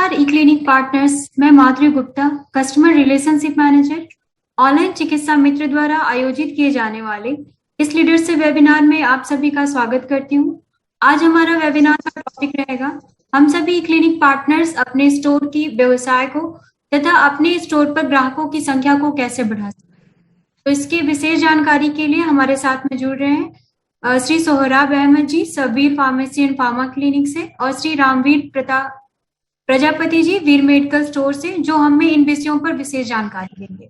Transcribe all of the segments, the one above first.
नमस्कार ई clinic partners, मैं Madhuri Gupta, customer relationship manager, online चिकित्सा मित्र द्वारा आयोजित किए जाने वाले इस लीडरशिप वेबिनार में आप सभी का स्वागत करती हूँ। आज हमारा वेबिनार का टॉपिक रहेगा, हम सभी क्लिनिक पार्टनर्स अपने स्टोर की व्यवसाय को तथा अपने स्टोर पर ग्राहकों की संख्या को कैसे बढ़ा सकते हैं। तो इसकी विशेष जानकारी के लिए हमारे साथ में जुड़ रहे हैं Shri Sohrab Ahmad ji, Sabir pharmacy and pharma clinic से, और श्री रामवीर प्रजापति जी, वीर मेडिकल स्टोर से, जो हमें इन विषयों पर विशेष जानकारी देंगे।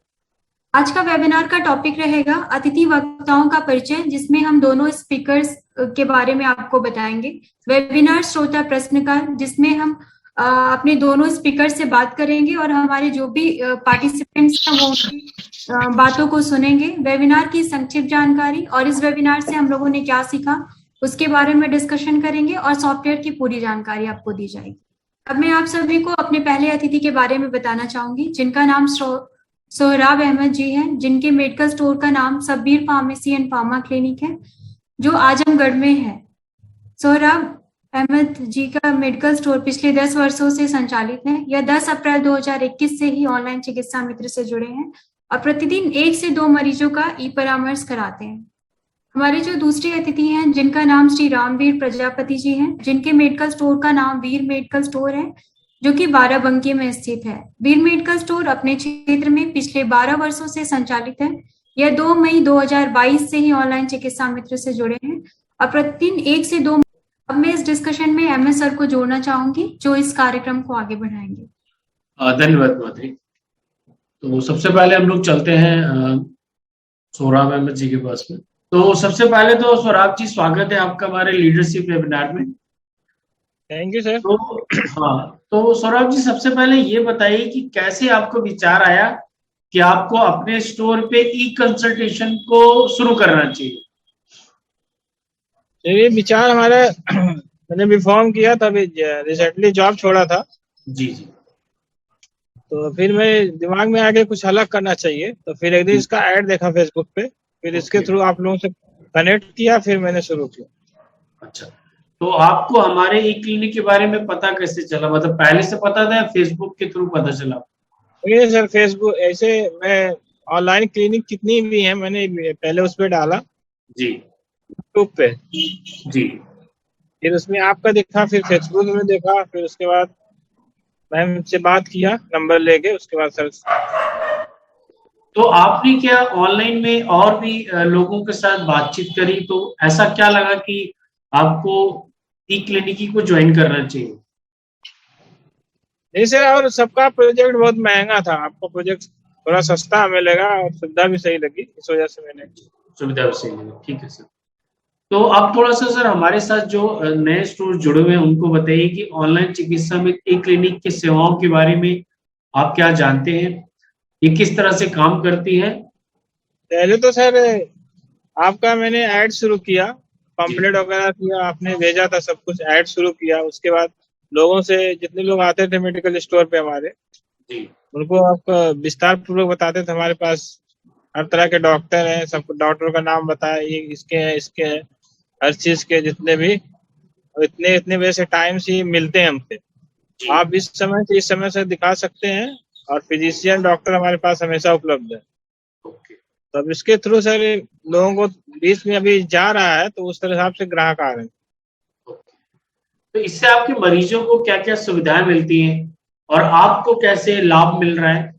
आज का वेबिनार का टॉपिक रहेगा अतिथि वक्ताओं का परिचय, जिसमें हम दोनों स्पीकर्स के बारे में आपको बताएंगे। वेबिनार श्रोता प्रश्नकाल, जिसमें हम अपने दोनों स्पीकर से बात करेंगे और हमारे जो भी पार्टिसिपेंट्स हैं वो उनकी बातों को सुनेंगे। वेबिनार की संक्षिप्त जानकारी और इस वेबिनार से हम लोगों ने क्या सीखा उसके बारे में डिस्कशन करेंगे और सॉफ्टवेयर की पूरी जानकारी आपको दी जाएगी। अब मैं आप सभी को अपने पहले अतिथि के बारे में बताना चाहूंगी, जिनका नाम सोहराब अहमद जी हैं, जिनके मेडिकल स्टोर का नाम Sabir pharmacy and pharma clinic है, जो आजमगढ़ में है। सोहराब अहमद जी का मेडिकल स्टोर पिछले 10 वर्षों से संचालित है। यह 10 अप्रैल 2021 से ही ऑनलाइन चिकित्सा मित्र से जुड़े हैं और प्रतिदिन 1 से 2 मरीजों का ई परामर्श कराते हैं। हमारे जो दूसरे अतिथि हैं, जिनका नाम श्री रामवीर प्रजापति जी हैं, जिनके मेडिकल स्टोर का नाम वीर मेडिकल स्टोर है, जो कि बाराबंकी में स्थित है। वीर मेडिकल स्टोर अपने क्षेत्र में पिछले 12 वर्षों से संचालित है। यह 2 मई 2022 से ही ऑनलाइन चिकित्सा मित्र से जुड़े हैं और प्रतिदिन 1 से 2। अब मैं इस डिस्कशन में MS सर को जोड़ना चाहूंगी, जो इस कार्यक्रम को आगे बढ़ाएंगे। धन्यवाद माधुरी। तो सबसे पहले हम लोग चलते हैं सोहराब अहमद जी के पास में। तो सबसे पहले तो सोहराब जी, स्वागत है आपका हमारे लीडरशिप वेबिनार में। Thank you sir. तो सोहराब जी, सबसे पहले ये बताइए कि कैसे आपको विचार आया कि आपको अपने स्टोर पे ई कंसल्टेशन को शुरू करना चाहिए। ये विचार हमारा मैंने भी फॉर्म किया था, रिसेंटली जॉब छोड़ा था जी जी। तो फिर मेरे दिमाग में आके कुछ अलग करना चाहिए, तो फिर एक दिन इसका ऐड देखा फेसबुक पे, फिर इसके थ्रू आप लोगों से कनेक्ट किया, फिर मैंने शुरू किया। अच्छा, तो आपको हमारे ई क्लिनिक के बारे में पता कैसे चला? मतलब पहले से पता था या फेसबुक के थ्रू पता चला? नहीं सर, फेसबुक ऐसे मैं ऑनलाइन क्लिनिक कितनी भी है मैंने पहले उस पर डाला जी, यूट्यूब पे जी, फिर उसमें आपका देखा, फिर फेसबुक में देखा, फिर उसके बाद मैम से बात किया नंबर लेके, उसके बाद सर। तो आपने क्या ऑनलाइन में और भी लोगों के साथ बातचीत करी, तो ऐसा क्या लगा कि आपको ई क्लिनिक को ज्वाइन करना चाहिए? नहीं सर, और सबका प्रोजेक्ट बहुत महंगा था, आपका प्रोजेक्ट थोड़ा सस्ता मिलेगा और सुविधा भी सही लगी, इस वजह से मैंने। सुविधा भी सही लगी, ठीक है सर। तो आप थोड़ा सा सर हमारे साथ जो नए स्टोर जुड़े हुए हैं उनको बताइए कि ऑनलाइन चिकित्सा में ई क्लिनिक की सेवाओं के बारे में आप क्या जानते हैं, ये किस तरह से काम करती है? पहले तो सर आपका मैंने ऐड शुरू किया, पंपलेट वगैरह किया, आपने भेजा था सब कुछ, ऐड शुरू किया। उसके बाद लोगों से, जितने लोग आते थे मेडिकल स्टोर पे हमारे जी, उनको आप विस्तार पूर्वक बताते थे, हमारे पास हर तरह के डॉक्टर हैं, सब डॉक्टर का नाम बताया, ये इसके हैं, इसके हैं, हर चीज के जितने भी, इतने इतने बजे से टाइम से मिलते हैं हमसे, आप इस समय से इस समय से दिखा सकते हैं, और फिजिशियन डॉक्टर हमारे पास हमेशा उपलब्ध है। तो अब इसके थ्रू सर लोगों को बीच में अभी जा रहा है, तो उस तरह से ग्राहक आ रहे हैं। तो इससे आपके मरीजों को क्या क्या सुविधाएं मिलती हैं और आपको कैसे लाभ मिल रहा है?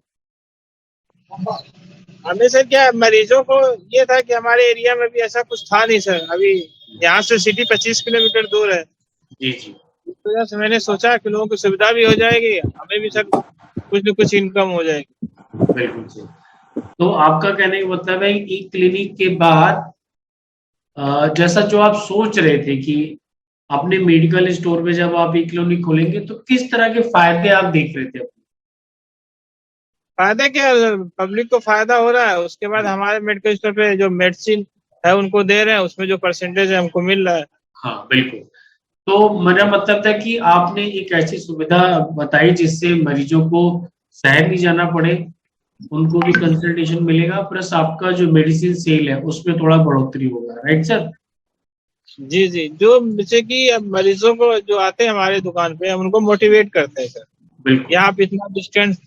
हमें सर क्या, मरीजों को ये था कि हमारे एरिया में भी ऐसा कुछ था नहीं सर, अभी यहाँ से सिटी 25 किलोमीटर दूर है। जी जी। इस वजह से मैंने सोचा कि लोगों को सुविधा भी हो जाएगी, हमें भी सर कुछ न कुछ इनकम हो जाएगी। बिल्कुल सही। तो आपका कहने का मतलब है ई क्लिनिक के बाद जैसा जो आप सोच रहे थे कि अपने मेडिकल स्टोर पे जब आप ई क्लिनिक खोलेंगे तो किस तरह के फायदे आप देख रहे थे? फायदा क्या, पब्लिक को फायदा हो रहा है, उसके बाद हमारे मेडिकल स्टोर पे जो मेडिसिन है उनको दे रहे हैं, उसमें जो परसेंटेज है हमको मिल रहा है। हाँ बिल्कुल। तो मेरा मतलब था कि आपने एक ऐसी सुविधा बताई जिससे मरीजों को शहर नहीं जाना पड़े, उनको भी कंसल्टेशन मिलेगा, प्लस आपका जो मेडिसिन सेल है उसमें थोड़ा बढ़ोतरी होगा, राइट सर? जी जी, जो जैसे कि अब मरीजों को जो आते हैं हमारे दुकान पे, हम उनको मोटिवेट करते हैं सर। बिल्कुल। या आप इतना डिस्टेंस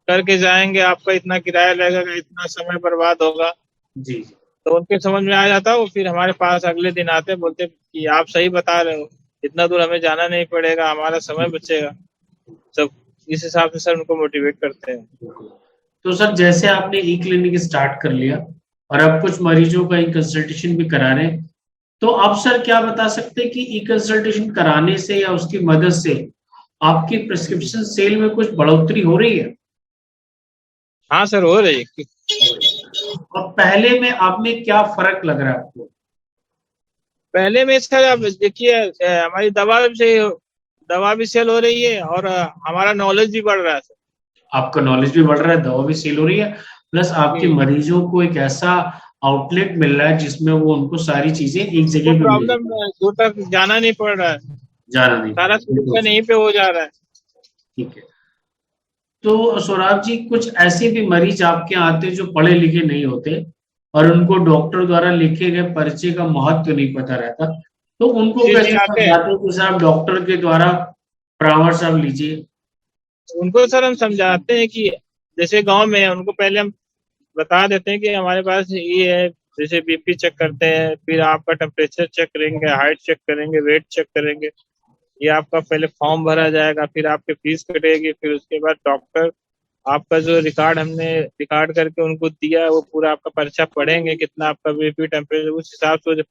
करके जाएंगे, आपका इतना किराया लगेगा, इतना समय बर्बाद होगा। जी तो उनके समझ में आ जाता, वो फिर हमारे पास अगले दिन आते, बोलते कि आप सही बता रहे हो, इतना दूर हमें जाना नहीं पड़ेगा, हमारा समय बचेगा। सब इस हिसाब से सर उनको मोटिवेट करते हैं। बिल्कुल। तो सर जैसे आपने ई क्लिनिक स्टार्ट कर लिया और अब कुछ मरीजों का ई कंसल्टेशन भी करा रहे हैं, तो आप सर क्या बता सकते हैं कि ई कंसल्टेशन कराने से या उसकी मदद से आपकी प्रिस्क्रिप्शन सेल में कुछ बढ़ोतरी हो रही है? हाँ सर, हो रही है। और पहले में आप में क्या फर्क लग रहा है आपको? पहले में सर आप देखिए, हमारी दवा भी सेल हो रही है, और हमारा नॉलेज भी बढ़ रहा है सर। आपका नॉलेज भी बढ़ रहा है, दवा भी सेल हो रही है, प्लस आपके जी। मरीजों को एक ऐसा आउटलेट मिल रहा है जिसमें वो उनको सारी चीजें एक वो जगह पे मिल प्रॉब्लम रही है। दूर तक जाना नहीं पड़ रहा है, जाना नहीं सारा पड़ेगा, बिल्कुल सोल्यूशन सर। यहीं पे हो जा रहा है। ठीक है। तो सौरभ जी, कुछ ऐसे भी मरीज आपके यहाँ आते हैं जो पढ़े लिखे नहीं होते और उनको डॉक्टर द्वारा लिखे गए पर्चे का महत्व नहीं पता रहता, तो उनको जी जी, कैसे आते हैं। समझाते हैं कि सर आप डॉक्टर के द्वारा परामर्श आप लीजिए? उनको सर हम समझाते हैं कि जैसे गांव में है, उनको पहले हम बता देते हैं कि हमारे पास ये है, जैसे बीपी चेक करते हैं, फिर आपका टेम्परेचर चेक करेंगे, हाइट चेक करेंगे, वेट चेक करेंगे। ये आपका पहले फॉर्म भरा जाएगा, फिर आपकी फीस कटेगी, फिर उसके बाद डॉक्टर आपका जो हमने रिकॉर्ड करके उनको दिया है, वो पूरा आपका पर्चा पढ़ेंगे, कितना आपका बीपी, टेम्परेचर, उस हिसाब से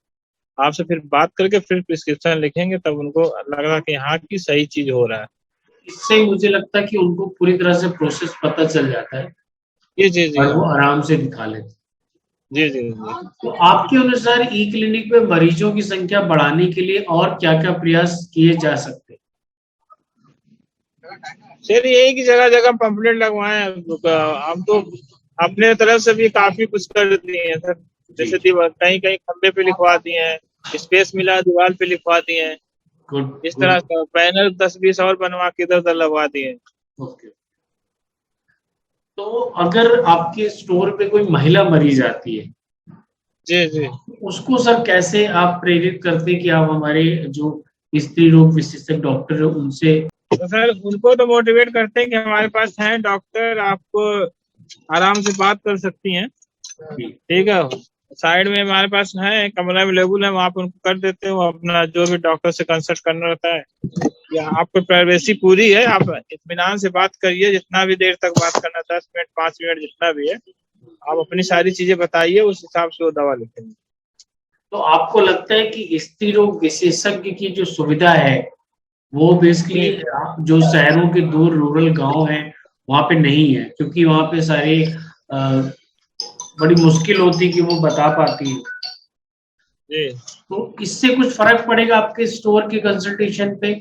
आपसे फिर बात करके फिर प्रिस्क्रिप्शन लिखेंगे, तब उनको लगा कि हाँ की सही चीज हो रहा है। इससे मुझे लगता है कि उनको पूरी तरह से प्रोसेस पता चल जाता है जी जी जी और वो आराम से दिखा लेते हैं। जी जी जी। तो आपके अनुसार ई क्लिनिक में मरीजों की संख्या बढ़ाने के लिए और क्या-क्या प्रयास किए जा सकते हैं? सर यही कि जगह जगह पंपलेट लगवाए, हम तो अपने तरफ से भी काफी कुछ कर दिए हैं सर। जी, जैसे कहीं कहीं खंबे पे लिखवा दिए हैं, स्पेस मिला दीवार पे लिखवा दिए हैं, गुड, इस तरह गुड, से पैनल 10-20 और बनवा के इधर उधर लगवा दिए हैं। ओके। तो अगर आपके स्टोर पे कोई महिला मरीज आती है, जी जी। उसको सर कैसे आप प्रेरित करते हैं कि आप हमारे जो स्त्री रोग विशेषज्ञ डॉक्टर है उनसे? तो सर उनको तो मोटिवेट करते हैं कि हमारे पास है डॉक्टर, आपको आराम से बात कर सकती हैं, जी, ठीक है। साइड में हमारे पास है, कमरा अवेलेबल है, वहाँ पे उनको कर देते हो, अपना जो भी डॉक्टर से कंसल्ट करना रहता है, या आपको प्राइवेसी पूरी है, आप इत्मीनान से बात करिए, जितना भी देर तक बात करना, 10 मिनट 5 मिनट जितना भी है, आप अपनी सारी चीजें बताइए, उस हिसाब से वो दवा लिखेंगे। तो आपको लगता है कि स्त्री रोग विशेषज्ञ की जो सुविधा है वो बेसिकली जी जो शहरों के दूर रूरल गांव हैं वहां पे नहीं है, क्योंकि वहां पे सारे बड़ी मुश्किल होती है कि वो बता पाती है? जी। तो इससे कुछ फर्क पड़ेगा आपके स्टोर के कंसल्टेशन पे,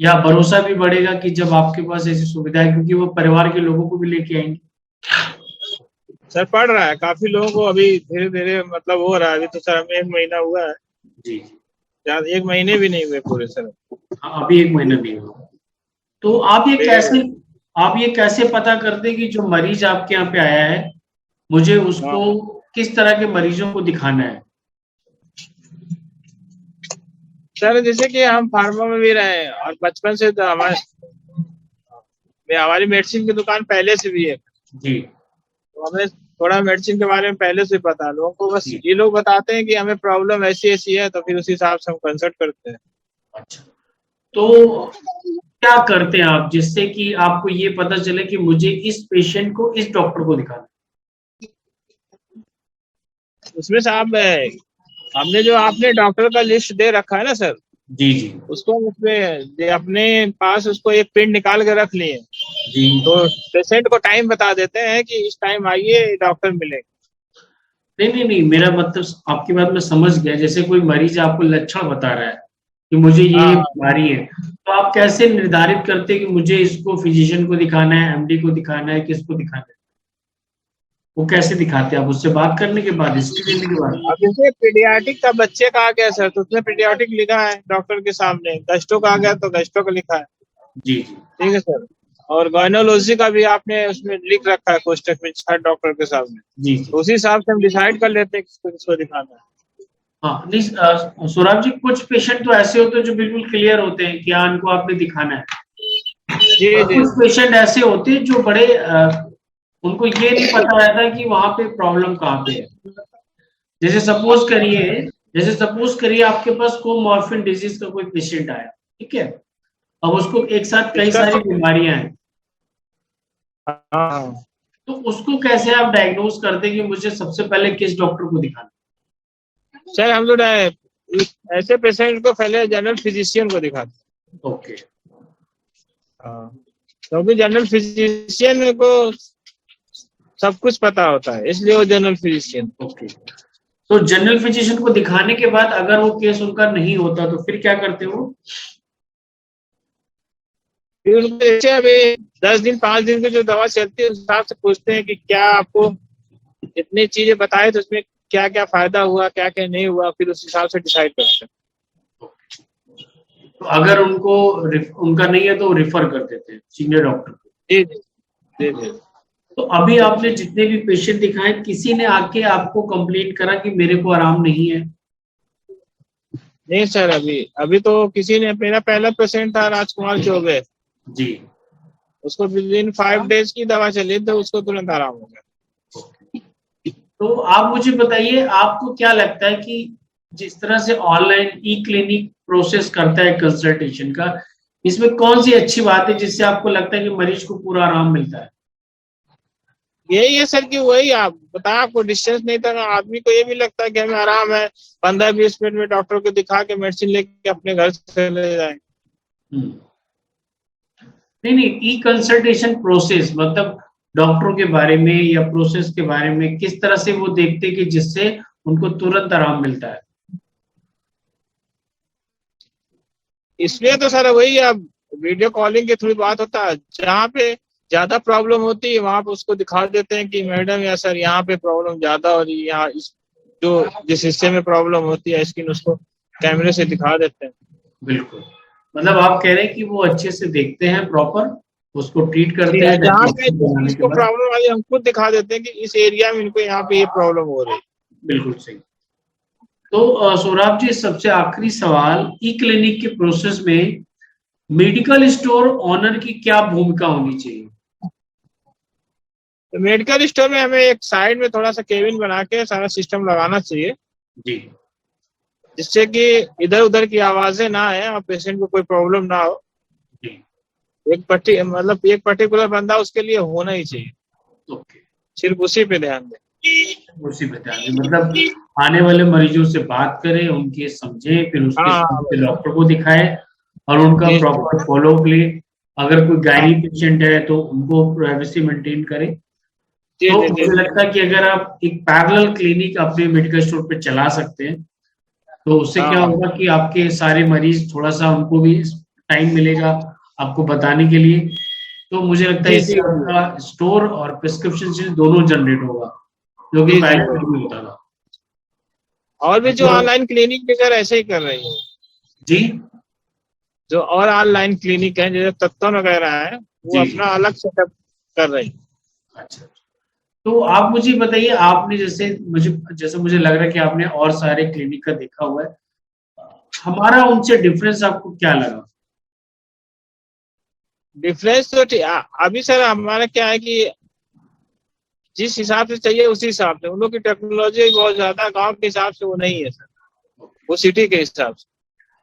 या भरोसा भी बढ़ेगा कि जब आपके पास ऐसी सुविधा है, क्योंकि वो परिवार के लोगों को भी लेके आएंगे? सर पढ़ रहा है, काफी लोगों को अभी धीरे धीरे मतलब हो रहा है। अभी तो सर हमें 1 महीना हुआ है, जी, ज्यादा 1 महीने भी नहीं हुए पूरे सर। हाँ, अभी 1 महीना नहीं हुआ। तो फिर आप ये कैसे पता करते हैं कि जो मरीज आपके यहाँ पे आया है, मुझे हाँ उसको किस तरह के मरीजों को दिखाना है? सर, जैसे कि हम फार्मा में भी रहे हैं, और बचपन से तो हमारी मेडिसिन की दुकान पहले से भी है, जी, तो हमें थोड़ा मेडिसिन के बारे में पहले से पता है। लोगों को बस जी, ये लोग बताते हैं कि हमें प्रॉब्लम ऐसी ऐसी है, तो फिर उस हिसाब से हम कंसल्ट करते हैं। अच्छा। तो क्या करते हैं आप जिससे कि आपको ये पता चले कि मुझे इस पेशेंट को इस डॉक्टर को दिखाना उसमें से आप हमने जो आपने डॉक्टर का लिस्ट दे रखा है ना सर, है? जी, जी, उसको हम उसमें अपने पास उसको एक प्रिंट निकाल के रख लिए, जी। तो पेशेंट को टाइम बता देते हैं कि इस टाइम आइए, डॉक्टर मिले। नहीं, नहीं, नहीं, मेरा मतलब आपकी बात मैं समझ गया। जैसे कोई मरीज आपको लक्षण बता रहा है कि मुझे हाँ ये हाँ। बीमारी है, तो आप कैसे निर्धारित करते हैं कि मुझे इसको फिजिशियन को दिखाना है, एमडी को दिखाना है, किसको दिखाना है? वो कैसे दिखाते हैं आप? उससे बात करने के बाद, हिस्ट्री लेने के बाद? अब जैसे पीडियाट्रिक का बच्चे का आ गया सर, तो उसमें पीडियाट्रिक लिखा है डॉक्टर के सामने, गैस्ट्रो का आ गया तो गैस्ट्रो का लिखा है, जी, जी, ठीक है सर। और गायनोलॉजी का भी आपने उसमें लिख रखा है कोष्टक में, हर डॉक्टर के सामने, जी, तो जी। उसी हिसाब से हम डिसाइड कर लेते हैं किसको किसको दिखाना है। हाँ, नहीं, सौरभ जी, कुछ पेशेंट तो ऐसे होते हैं जो बिल्कुल क्लियर होते हैं कि हाँ, इनको आपने दिखाना है, जी और जी कुछ पेशेंट ऐसे होते हैं जो बड़े उनको ये नहीं पता रहता कि वहां पे प्रॉब्लम कहाँ पे है। जैसे सपोज करिए जैसे सपोज करिए आपके पास कोमॉर्फिन डिजीज का कोई पेशेंट आया, ठीक है। अब उसको एक साथ कई इसका सारी तो बीमारियां हैं, हाँ तो उसको कैसे आप डायग्नोज करते हैं कि मुझे सबसे पहले किस डॉक्टर को दिखाना सर, हम लोग ऐसे पेशेंट को पहले जनरल फिजिशियन को दिखाते हैं। है? ओके। हाँ, क्योंकि जनरल फिजिशियन को सब कुछ पता होता है, इसलिए वो जनरल फिजिशियन। ओके, तो जनरल फिजिशियन को दिखाने के बाद अगर वो केस उनका नहीं होता तो फिर क्या करते हो? फिर उनको जैसे अभी 10 दिन 5 दिन की जो दवा चलती है उस हिसाब से पूछते हैं कि क्या आपको इतनी चीजें बताए तो उसमें क्या क्या फायदा हुआ, क्या क्या नहीं हुआ, फिर उस हिसाब से डिसाइड करते हैं। तो अगर उनको उनका नहीं है तो रिफर कर देते हैं सीनियर डॉक्टर को। जी जी जी जी। तो अभी आपने जितने भी पेशेंट दिखाए किसी ने आके आपको कंप्लेंट करा कि मेरे को आराम नहीं है? नहीं सर, अभी अभी तो किसी ने, मेरा पहला पेशेंट था राजकुमार चौबे, जी। उसको विद इन 5 डेज की दवा चली तो उसको तुरंत आराम हो गया। तो आप मुझे बताइए आपको क्या लगता है कि जिस तरह से ऑनलाइन ई क्लिनिक प्रोसेस करता है कंसल्टेशन का, इसमें कौन सी अच्छी बात है जिससे आपको लगता है कि मरीज को पूरा आराम मिलता है? यही है सर कि वही आप बताया, आपको डिस्टेंस नहीं था, आदमी को ये भी लगता है कि हमें आराम है, 15-20 मिनट में डॉक्टर को दिखा के मेडिसिन लेके अपने घर चले जाए। हम्म। नहीं नहीं, ई कंसल्टेशन प्रोसेस मतलब डॉक्टरों के बारे में या प्रोसेस के बारे में किस तरह से वो देखते हैं कि जिससे उनको तुरंत आराम मिलता है? इसलिए तो सर वही अब वीडियो कॉलिंग के थ्रू बात होता है, जहाँ पे ज्यादा प्रॉब्लम होती है वहां पे उसको दिखा देते हैं कि मैडम या सर यहाँ पे प्रॉब्लम ज्यादा हो रही है, यहाँ इस जो जिस हिस्से में प्रॉब्लम होती है स्किन, उसको कैमरे से दिखा देते हैं। बिल्कुल, मतलब आप कह रहे हैं कि वो अच्छे से देखते हैं, प्रॉपर उसको ट्रीट जी, करते हैं जहाँ पे डायग्नोस्टिक जिस बनाने चीज के को बाद। प्रॉब्लम आई हम खुद दिखा देते हैं कि इस एरिया में इनको यहाँ पे ये प्रॉब्लम हो रही है। बिल्कुल सही। तो सौरभ जी, सबसे आखिरी सवाल, ई क्लिनिक के प्रोसेस में मेडिकल स्टोर ओनर की क्या भूमिका होनी चाहिए? तो मेडिकल स्टोर में हमें एक साइड में थोड़ा सा केबिन बना के सारा सिस्टम लगाना चाहिए, जी। जिससे कि इधर उधर की आवाजें ना आए और पेशेंट को कोई प्रॉब्लम ना हो। जी। मतलब एक पर्टिकुलर बंदा उसके लिए होना ही चाहिए, ओके। सिर्फ उसी पे ध्यान दें। उसी बता दें, मतलब आने वाले मरीजों से बात करें, उनके समझे, फिर उसके हाँ हिसाब हाँ, से डॉक्टर को दिखाए और उनका जी जी प्रॉपर फॉलोअप ले। अगर कोई हाँ, गायनी पेशेंट है तो उनको प्राइवेसी मेंटेन करें। जी तो जी जी मुझे लगता है कि अगर आप एक पैरेलल क्लिनिक अपने मेडिकल स्टोर पे चला सकते हैं तो उससे क्या हाँ होगा कि आपके सारे मरीज थोड़ा सा उनको भी टाइम मिलेगा आपको बताने के लिए। तो मुझे लगता है जी इससे जी जी आपका स्टोर और प्रिस्क्रिप्शन दोनों जनरेट होगा, जो कि जी जी पहले जी। नहीं होता था। और भी जो तो ऑनलाइन क्लिनिक भी सर ऐसे ही कर रही है, जी जो और ऑनलाइन क्लिनिक है जैसे तत्वन वगैरह है, वो जी अपना अलग सेटअप कर रही है। अच्छा। तो आप मुझे बताइए, आपने जैसे मुझे लग रहा है कि आपने और सारे क्लिनिक का देखा हुआ है, हमारा उनसे डिफरेंस आपको क्या लगा? डिफरेंस तो अभी सर हमारा क्या है कि जिस हिसाब से चाहिए उसी हिसाब से, उन लोग की टेक्नोलॉजी बहुत ज्यादा, गांव के हिसाब से वो नहीं है सर, वो सिटी के हिसाब से।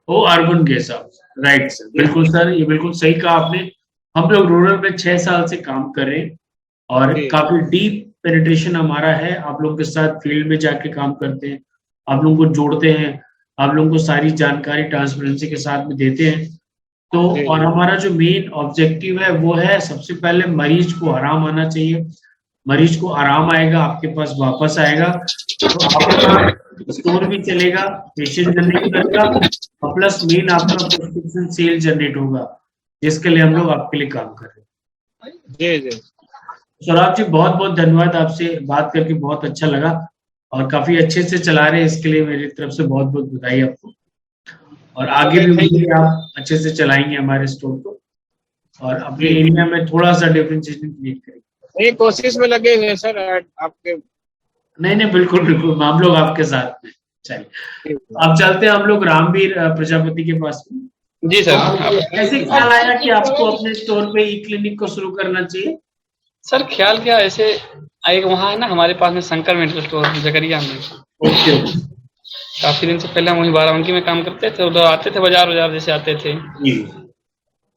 वो अर्बन के हिसाब से, राइट सर, जी बिल्कुल सर, ये बिल्कुल सही कहा आपने। हम लोग रूरल में 6 साल से काम कर रहे हैं और जी काफी डीप पेनिट्रेशन हमारा है। आप लोगों के साथ फील्ड में जाके काम करते हैं, आप लोगों को जोड़ते हैं, आप लोगों को सारी जानकारी ट्रांसपेरेंसी के साथ में देते हैं। तो जी और जी हमारा जो मेन ऑब्जेक्टिव है वो है, सबसे पहले मरीज को आराम आना चाहिए। मरीज को आराम आएगा, आपके पास वापस आएगा तो आपका स्टोर भी चलेगा, पेशेंट जनरेट करेगा और प्लस मेन आपका प्रिस्क्रिप्शन सेल जनरेट होगा, जिसके लिए हम लोग आपके लिए काम कर रहे हैं। जी जी। सौरभ जी, बहुत बहुत धन्यवाद, आपसे बात करके बहुत अच्छा लगा और काफी अच्छे से चला रहे हैं, इसके लिए मेरी तरफ से बहुत बहुत बधाई आपको। और आगे ओके, भी थैंक उम्मीद यू। है आप अच्छे से चलाएंगे हमारे स्टोर को और अपने जी, एरिया में थोड़ा सा डिफरेंशिएशन क्रिएट करेंगे। ये कोशिश में लगे हुए हैं सर आपके। नहीं नहीं, बिल्कुल बिल्कुल, हम लोग आपके साथ में। चलिए, अब चलते हैं हम लोग रामवीर प्रजापति के पास में। जी तो सर। आपको ऐसे ख्याल आया कि आपको अपने स्टोर पे ई क्लिनिक को शुरू करना चाहिए? सर ख्याल क्या, ऐसे एक वहाँ है ना हमारे पास में शंकर मेडिकल स्टोर जकरिया में, ओके ओके। काफी दिन से पहले हम वहीं बाराबंकी में काम करते थे, उधर आते थे, बाजार बाजार जैसे आते थे जी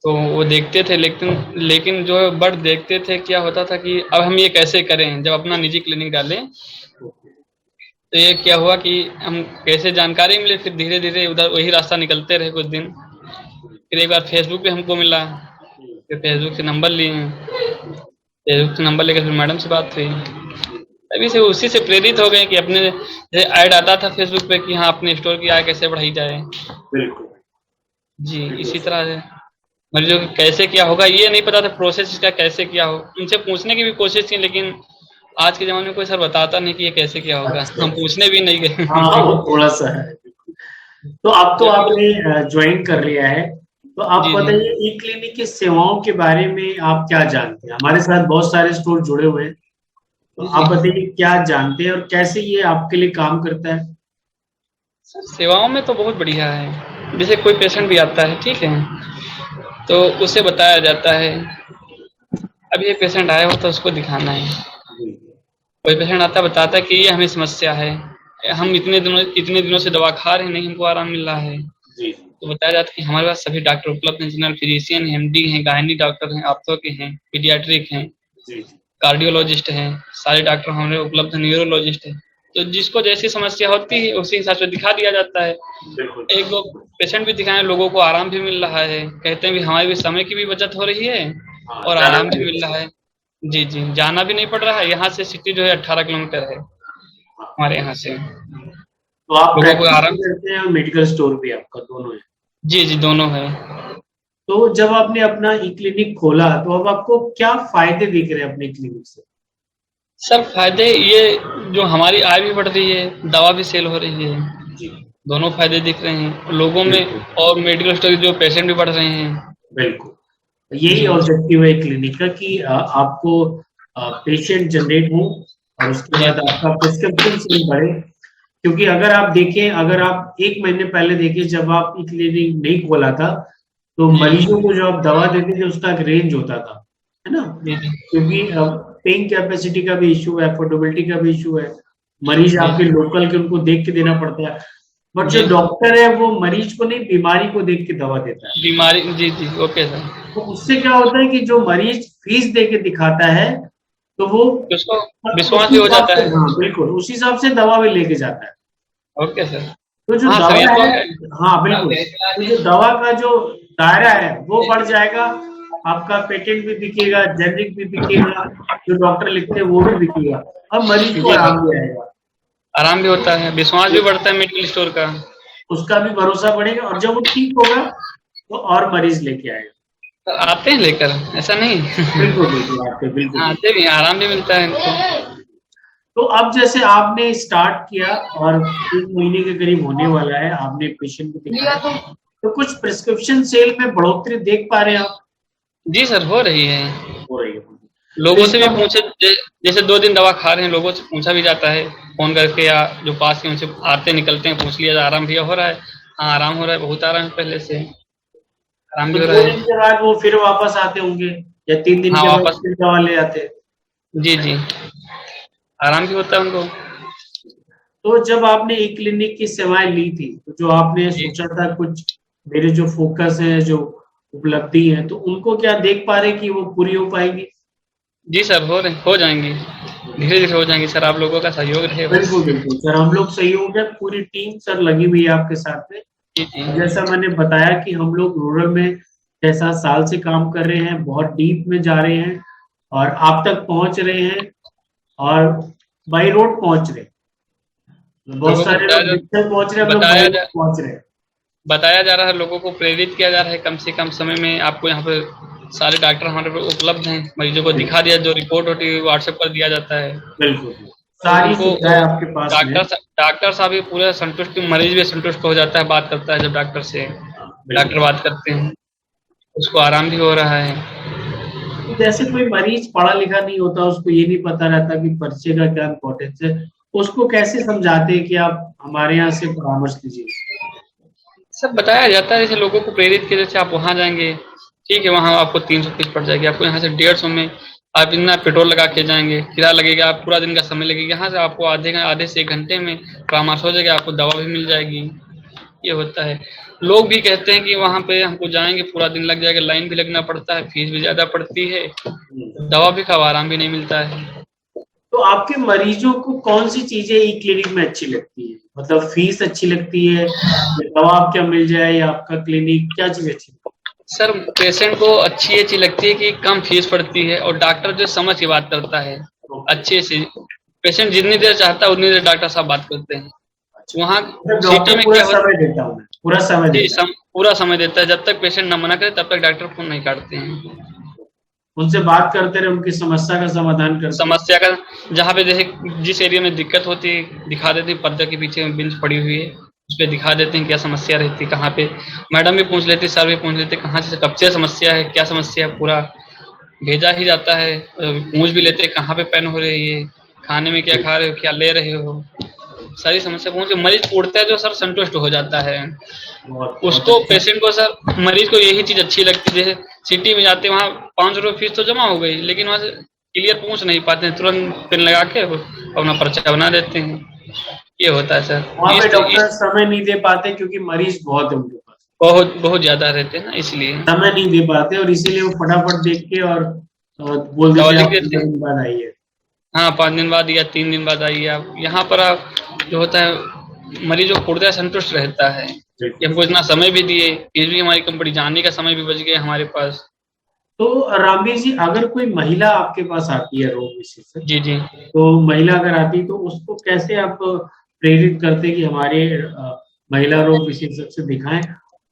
तो वो देखते थे, लेकिन लेकिन जो है बट देखते थे क्या होता था कि अब हम ये कैसे करें, जब अपना निजी क्लिनिक डालें तो ये क्या हुआ कि हम कैसे जानकारी मिले, फिर धीरे धीरे उधर वही रास्ता निकलते रहे कुछ दिन। फिर एक बार फेसबुक पे हमको मिला, फिर फेसबुक से नंबर लिए, फेसबुक से नंबर लेकर फिर मैडम से बात हुई, तभी से उसी से प्रेरित हो गए कि अपने जैसे ऐड आता था फेसबुक पे कि हाँ अपने स्टोर की आय कैसे बढ़ाई जाए। बिल्कुल जी बिल्कुल इसी सर। तरह से मरीजों को कैसे क्या होगा ये नहीं पता था, प्रोसेस इसका कैसे क्या हो, उनसे पूछने की भी कोशिश की, लेकिन आज के ज़माने में कोई सर बताता नहीं कि ये कैसे क्या होगा, अच्छा हम पूछने भी नहीं हाँ, गए। वो थोड़ा सा है। तो अब तो जबकि आपने ज्वाइन कर लिया है, तो आप जी, जी। बताइए ई क्लिनिक की सेवाओं के बारे में आप क्या जानते हैं? हमारे साथ बहुत सारे स्टोर जुड़े हुए हैं, तो जी, आप जी। बताइए क्या जानते हैं और कैसे ये आपके लिए काम करता है? सर सेवाओं में तो बहुत बढ़िया है, जैसे कोई पेशेंट भी आता है, ठीक है, तो उसे बताया जाता है, अब ये पेशेंट आया हो तो उसको दिखाना है। जी कोई पेशेंट आता है बताता है कि ये हमें समस्या है, हम इतने दिनों से दवा खा रहे हैं, नहीं हमको आराम मिल रहा है, जी तो बताया जाता है कि हमारे पास सभी डॉक्टर उपलब्ध हैं, जनरल फिजिशियन हैं, एमडी हैं, गायनी डॉक्टर हैं, आर्थो के हैं, पीडियाट्रिक हैं, जी कार्डियोलॉजिस्ट हैं, सारे डॉक्टर हमारे उपलब्ध हैं, न्यूरोलॉजिस्ट हैं। तो जिसको जैसी समस्या होती है उसी हिसाब से दिखा दिया जाता है। बिल्कुल एक दो पेशेंट भी दिखाए, लोगों को आराम भी मिल रहा है, कहते हैं भी हमारे भी समय की भी बचत हो रही है हाँ, और जाना आराम भी भी मिल अच्छा रहा है। जी, जी, जाना भी नहीं पड़ रहा है, यहाँ से सिटी जो है 18 किलोमीटर है हाँ। हमारे यहाँ से। तो आप लोगों को प्रैक्टिस आराम। भी करते हैं और मेडिकल स्टोर भी आपका दोनों है? जी, जी, दोनों है। तो जब आपने अपना ई क्लिनिक खोला तो अब आपको क्या फायदे दिख रहे हैं अपने क्लिनिक से? सर फायदे ये, जो हमारी आय भी बढ़ रही है, दवा भी सेल हो रही है, जी दोनों फायदे दिख रहे हैं लोगों में, बिल्कुल और मेडिकल स्टोर के जो पेशेंट भी बढ़ रहे हैं। बिल्कुल। यही जी, ऑब्जेक्टिव है क्लिनिक का कि आपको पेशेंट जनरेट हो और उसके जी, बाद आपका प्रिस्क्रिप्शन सेल बढ़े। क्योंकि अगर आप देखें, अगर आप 1 महीने पहले देखें जब आप ई क्लिनिक नहीं खोला था, तो जी, मरीजों को जो आप दवा देते थे उसका एक रेंज होता था, है ना? जी, जी, क्योंकि पेइंग कैपेसिटी का भी इशू है, अफोर्डेबिलिटी का भी इशू है, मरीज जी, आपके लोकल के उनको देख के देना पड़ता है। बट जो जी, डॉक्टर है वो मरीज को नहीं, बीमारी को देख के दवा देता है। बीमारी, जी, जी, ओके सर। तो उससे क्या होता है कि जो मरीज फीस दे के दिखाता है, तो वो उसको उस विश्वास भी हो हिसाब जाता से, है। हाँ बिल्कुल, उस हिसाब से दवा भी लेके जाता है। Okay sir. तो जो हाँ सर, ये दवा तो है, है। हाँ बिल्कुल, तो जो दवा का जो दायरा है वो बढ़ जाएगा, आपका पेटेंट भी बिकेगा, जेनरिक भी बिकेगा, जो डॉक्टर लिखते हैं वो भी बिकेगा, अब मरीज को जी आराम सर, भी आएगा, आराम भी होता है, विश्वास भी बढ़ता है मेडिकल स्टोर का। उसका भी भरोसा बढ़ेगा, और जब वो ठीक होगा तो और मरीज लेके आएगा। सर आते हैं लेकर, ऐसा नहीं। बिल्कुल बिल्कुल, आपके बिल्कुल बिल्कुल। आते भी हैं, आराम भी मिलता है इनको। तो अब जैसे आपने स्टार्ट किया और 1 महीने के करीब होने वाला है, आपने पेशेंट को दिखाया, तो कुछ प्रिस्क्रिप्शन सेल में बढ़ोतरी देख पा रहे हैं आप? जी सर, हो रही है। हो रही है। तो लोगों से भी इसका पूछे, जैसे 2 दिन दवा खा रहे हैं, लोगों से पूछा भी जाता है फोन करके, या जो पास के उनसे आते निकलते हैं पूछ लिया, आराम भैया हो रहा है? हाँ आराम हो रहा है, बहुत आराम है, पहले से आराम तो भी हो रहा 2 दिन है। के बाद वो फिर वापस आते होंगे, या 3 दिन हाँ के बाद वापस। फिर दवा ले आते हैं? जी, जी, आराम भी होता है उनको। तो जब आपने ई क्लिनिक की सेवाएं ली थी, तो जो आपने जी, सोचा था कुछ मेरे जो फोकस है, जो उपलब्धि है, तो उनको क्या देख पा रहे कि वो पूरी हो पाएगी? जी सर, हो जाएंगी, धीरे धीरे हो जाएंगी सर, आप लोगों का सहयोग रहे बस। बिल्कुल बिल्कुल सर, हम लोग सहयोग है, पूरी टीम सर लगी हुई है आपके साथ में। जी, जी, और जैसा मैंने बताया कि हम लोग रूरल में 6-7 साल से काम कर रहे हैं, बहुत डीप में जा रहे हैं और आप तक पहुंच रहे हैं, और बाई रोड पहुंच रहे हैं। बहुत लोगों को सारे लोग डिजिटल पहुंच रहे हैं, हम लोग बाई बताया रोड जा पहुंच रहे हैं। बताया जा रहा है, लोगों को प्रेरित किया जा रहा है, कम से कम समय में आपको यहाँ पे सारे डॉक्टर हमारे पे उपलब्ध हैं, मरीजों को दिखा दिया, जो रिपोर्ट होती है व्हाट्सएप पर दिया जाता है, बिल्कुल तो सारी उनको सुविधाएं आपके पास में है। डॉक्टर साहब भी पूरे संतुष्ट, मरीज भी संतुष्ट हो जाता है, बात करता है जब डॉक्टर से, डॉक्टर बिल्कुल। बात करते हैं, उसको आराम भी हो रहा है। तो जैसे कोई मरीज पढ़ा लिखा नहीं होता, उसको ये नहीं पता रहता कि पर्चे का क्या इम्पोर्टेंस है, उसको कैसे समझाते हैं कि आप हमारे यहाँ से परामर्श लीजिए? सब बताया जाता है, जैसे लोगों को प्रेरित किया, जैसे आप वहां जाएंगे, ठीक है, वहां आपको 300 फीस पड़ जाएगी, आपको यहाँ से 150 में आप इतना पेट्रोल लगा के जाएंगे, किराया लगेगा, आप पूरा दिन का समय लगेगा, यहाँ से आपको आधे से 1 घंटे में परामर्श हो जाएगा, आपको दवा भी मिल जाएगी। ये होता है। लोग भी कहते हैं कि वहां पे हमको जाएंगे पूरा दिन लग जाएगा, लाइन भी लगना पड़ता है, फीस भी ज्यादा पड़ती है, दवा भी खाओ आराम भी नहीं मिलता है। तो आपके मरीजों को कौन सी चीजें ई क्लिनिक में अच्छी लगती है? मतलब फीस अच्छी लगती है, या दवा क्या मिल जाए, या आपका क्लिनिक, क्या चीज अच्छी लगती सर पेशेंट को अच्छी लगती है कि कम फीस पड़ती है और डॉक्टर जो समझ के बात करता है है? अच्छे से। पेशेंट जितनी देर चाहता है उतनी देर डॉक्टर साहब बात करते हैं। वहाँ सिटी डॉक्टर में पूरा क्या होता समय देता हूँ, पूरा समय है, देता पूरा समय देता है, जब तक पेशेंट न मना करे तब तक डॉक्टर फोन नहीं काटते हैं। है। उनसे बात करते रहे, उनकी समस्या का समाधान करते हैं। समस्या का जहाँ पे जैसे जिस एरिया में दिक्कत होती है दिखा देते हैं, पर्दे के पीछे बेंच पड़ी हुई है उस पर दिखा देते हैं क्या समस्या रहती है, कहाँ पे। मैडम भी पूछ लेती, सर भी पूछ लेते कहाँ से कब से समस्या है, क्या समस्या है, पूरा भेजा ही जाता है। पूछ भी लेते कहाँ पे पेन हो रही है, खाने में क्या खा रहे हो, क्या ले रहे हो, सारी समस्या पूछ के मरीज उड़ता है जो सर संतुष्ट हो जाता है। उसको पेशेंट को सर मरीज को यही चीज अच्छी लगती है। जैसे सिटी में जाते हैं वहाँ 500 रुपये फीस तो जमा हो गई, लेकिन वहाँ से क्लियर पूछ नहीं पाते हैं, तुरंत पेन लगा के अपना पर्चा बना देते हैं। ये होता है सर। वहाँ पे डॉक्टर समय नहीं दे पाते क्योंकि मरीज बहुत है उनके पास, बहुत ज्यादा रहते हैं ना, इसलिए समय नहीं दे पाते, और इसीलिए वो फटाफट देख के और बोल देते हैं 5 दिन बाद आइए। हाँ 5 दिन बाद या 3 दिन बाद आइए आप। यहाँ पर आप जो होता है मरीजों को हृदय संतुष्ट रहता है कि हमको इतना समय भी दिए, फिर भी हमारी कंपनी जाने का समय भी बच गया हमारे पास। तो रामवीर जी, अगर कोई महिला आपके पास आती है रोग विशेषज्ञ, जी जी, तो महिला अगर आती है तो उसको कैसे आप प्रेरित करते कि हमारे महिला रोग विशेषज्ञ से दिखाएं?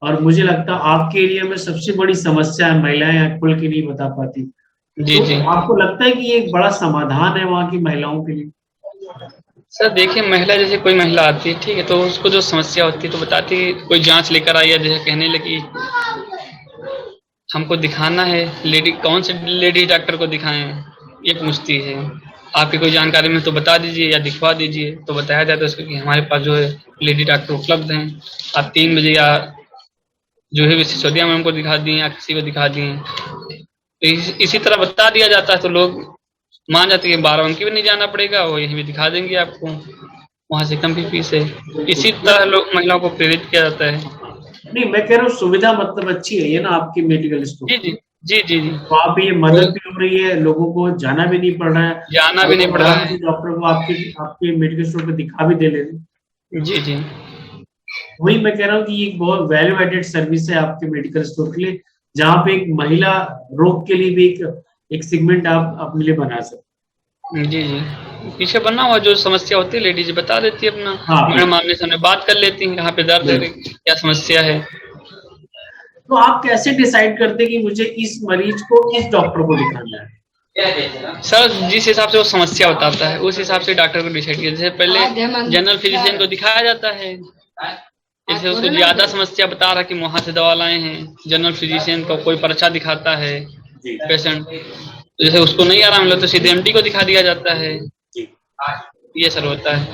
और मुझे लगता है आपके एरिया में सबसे बड़ी समस्या है महिलाएं खुल के नहीं बता पाती, जी तो जी आपको लगता है कि ये एक बड़ा समाधान है वहाँ की महिलाओं के लिए? सर देखिए, महिला जैसे कोई महिला आती है, ठीक है, तो उसको जो समस्या होती है तो बताती है, कोई जांच लेकर आई है, जैसे कहने लगी हमको दिखाना है, कौन से लेडी डॉक्टर को दिखाएं, ये पूछती है। आपकी कोई जानकारी में तो बता दीजिए या दिखवा दीजिए, तो बताया जाता है उसको कि हमारे पास जो है लेडी डॉक्टर उपलब्ध हैं, आप 3 बजे या जो है सिसोदिया मैम को दिखा दिए या किसी को दिखा दिए। तो इसी तरह बता दिया जाता है तो लोग मान जाते हैं, 12 अंक भी नहीं जाना पड़ेगा, वो यहीं भी दिखा देंगे आपको, वहां से कम भी फीस है। इसी तरह लोग महिलाओं को प्रेरित किया जाता है। नहीं, मैं कह रहा हूँ सुविधा मतलब अच्छी है ये ना आपकी मेडिकल स्टोर। जी जी जी जी जी, वहाँ पे ये मदद भी हो रही है, लोगों को जाना भी नहीं पड़ रहा है, जाना भी नहीं पड़ रहा है। डॉक्टर को आपके आपके मेडिकल स्टोर पे दिखा भी दे लेते। जी जी, वही मैं कह रहा हूँ कि ये बहुत वैल्यू एडेड सर्विस है आपके मेडिकल स्टोर के लिए, जहाँ पे एक महिला रोग के लिए भी एक सेगमेंट आप अपने लिए बना सकते। जी जी, पीछे बना हुआ जो समस्या होती है लेडीज बता देती है अपना, मैडम आमने सामने बात कर लेती हैं, यहाँ पे दर्द है, क्या समस्या है। तो आप कैसे डिसाइड करते कि मुझे इस मरीज को इस डॉक्टर को दिखाना है? सर जिस हिसाब से वो समस्या बताता है उस हिसाब से डॉक्टर को डिसाइड किया। जैसे पहले जनरल फिजिशियन को दिखाया जाता है, जैसे उसको ज्यादा समस्या बता रहा कि वहां से दवा लाए हैं, जनरल फिजिशियन को कोई पर्चा दिखाता है पेशेंट, तो जैसे उसको नहीं आराम मिला तो सीधे एमडी को दिखा दिया जाता है। ये सर होता है,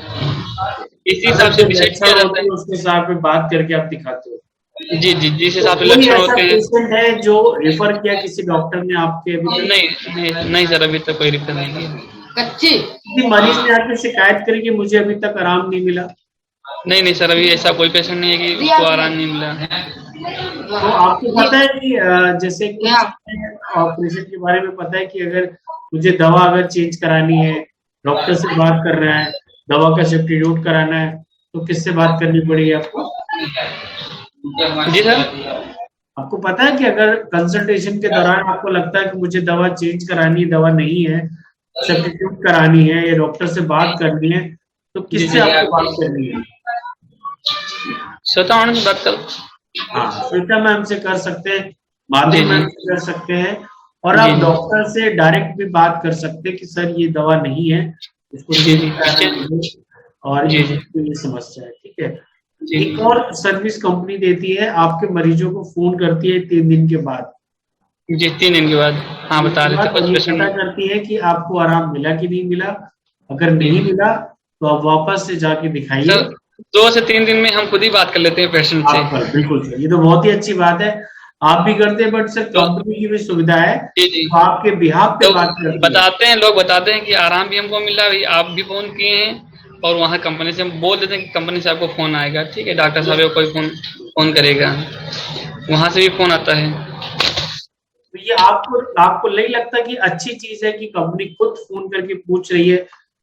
इसी हिसाब से डिसाइड किया जाता है। उसके हिसाब में बात करके आप दिखाते हो? जी जी, जिस हिसाब से लक्षण होते हैं। पेशेंट है जो रेफर किया किसी डॉक्टर ने आपके? अभी नहीं सर, अभी तक कोई रेफर नहीं किया। कच्ची मरीज ने आपने शिकायत करी कि मुझे अभी तक आराम नहीं मिला? नहीं सर, अभी ऐसा कोई पेशेंट नहीं है कि उसको आराम नहीं मिला। तो आपको पता है कि जैसे ऑपरेशन के बारे में पता है कि अगर मुझे दवा अगर चेंज करानी है, डॉक्टर से बात करना है, दवा का सब्स्टिट्यूट कराना है, तो किससे बात करनी पड़ेगी आपको? जी सर, आपको पता है कि अगर कंसल्टेशन के दौरान आपको लगता है कि मुझे दवा चेंज करानी है, दवा नहीं है, सब्स्टिट्यूट करानी है या डॉक्टर से बात करनी है, तो किससे आपको बात करनी है? श्वेता मैडम से बात करो। हाँ, श्वेता मैम से कर सकते हैं, माधुरी मैम से कर सकते हैं, और आप डॉक्टर से डायरेक्ट भी बात कर सकते हैं कि सर ये दवा नहीं है, इसको और ये समस्या है, ठीक है। एक और सर्विस कंपनी देती है, आपके मरीजों को फोन करती है 3 दिन के बाद। जी 3 दिन के बाद, हाँ बता रहे थे कुछ पेशेंट पता करती है कि आपको आराम मिला कि नहीं मिला, अगर नहीं मिला तो आप वापस से जाके दिखाइए। 2 से 3 दिन में हम खुद ही बात कर लेते हैं पेशेंट से। आप पर बिल्कुल सर, ये तो बहुत ही अच्छी बात है, आप भी करते हैं, बट सर तो कंपनी की भी सुविधा है, जी जी, तो आपके बिहाफ पे तो बात करती है। बताते हैं, लोग बताते हैं कि आराम भी हमको मिला, भाई आप भी फोन किए हैं, और वहाँ कंपनी से हम बोल देते हैं कि कंपनी से आपको फोन आएगा, ठीक है डॉक्टर साहब को कोई फोन करेगा, वहां से भी फोन आता है। तो ये आपको नहीं लगता कि अच्छी चीज है कि कंपनी खुद फोन करके पूछ रही है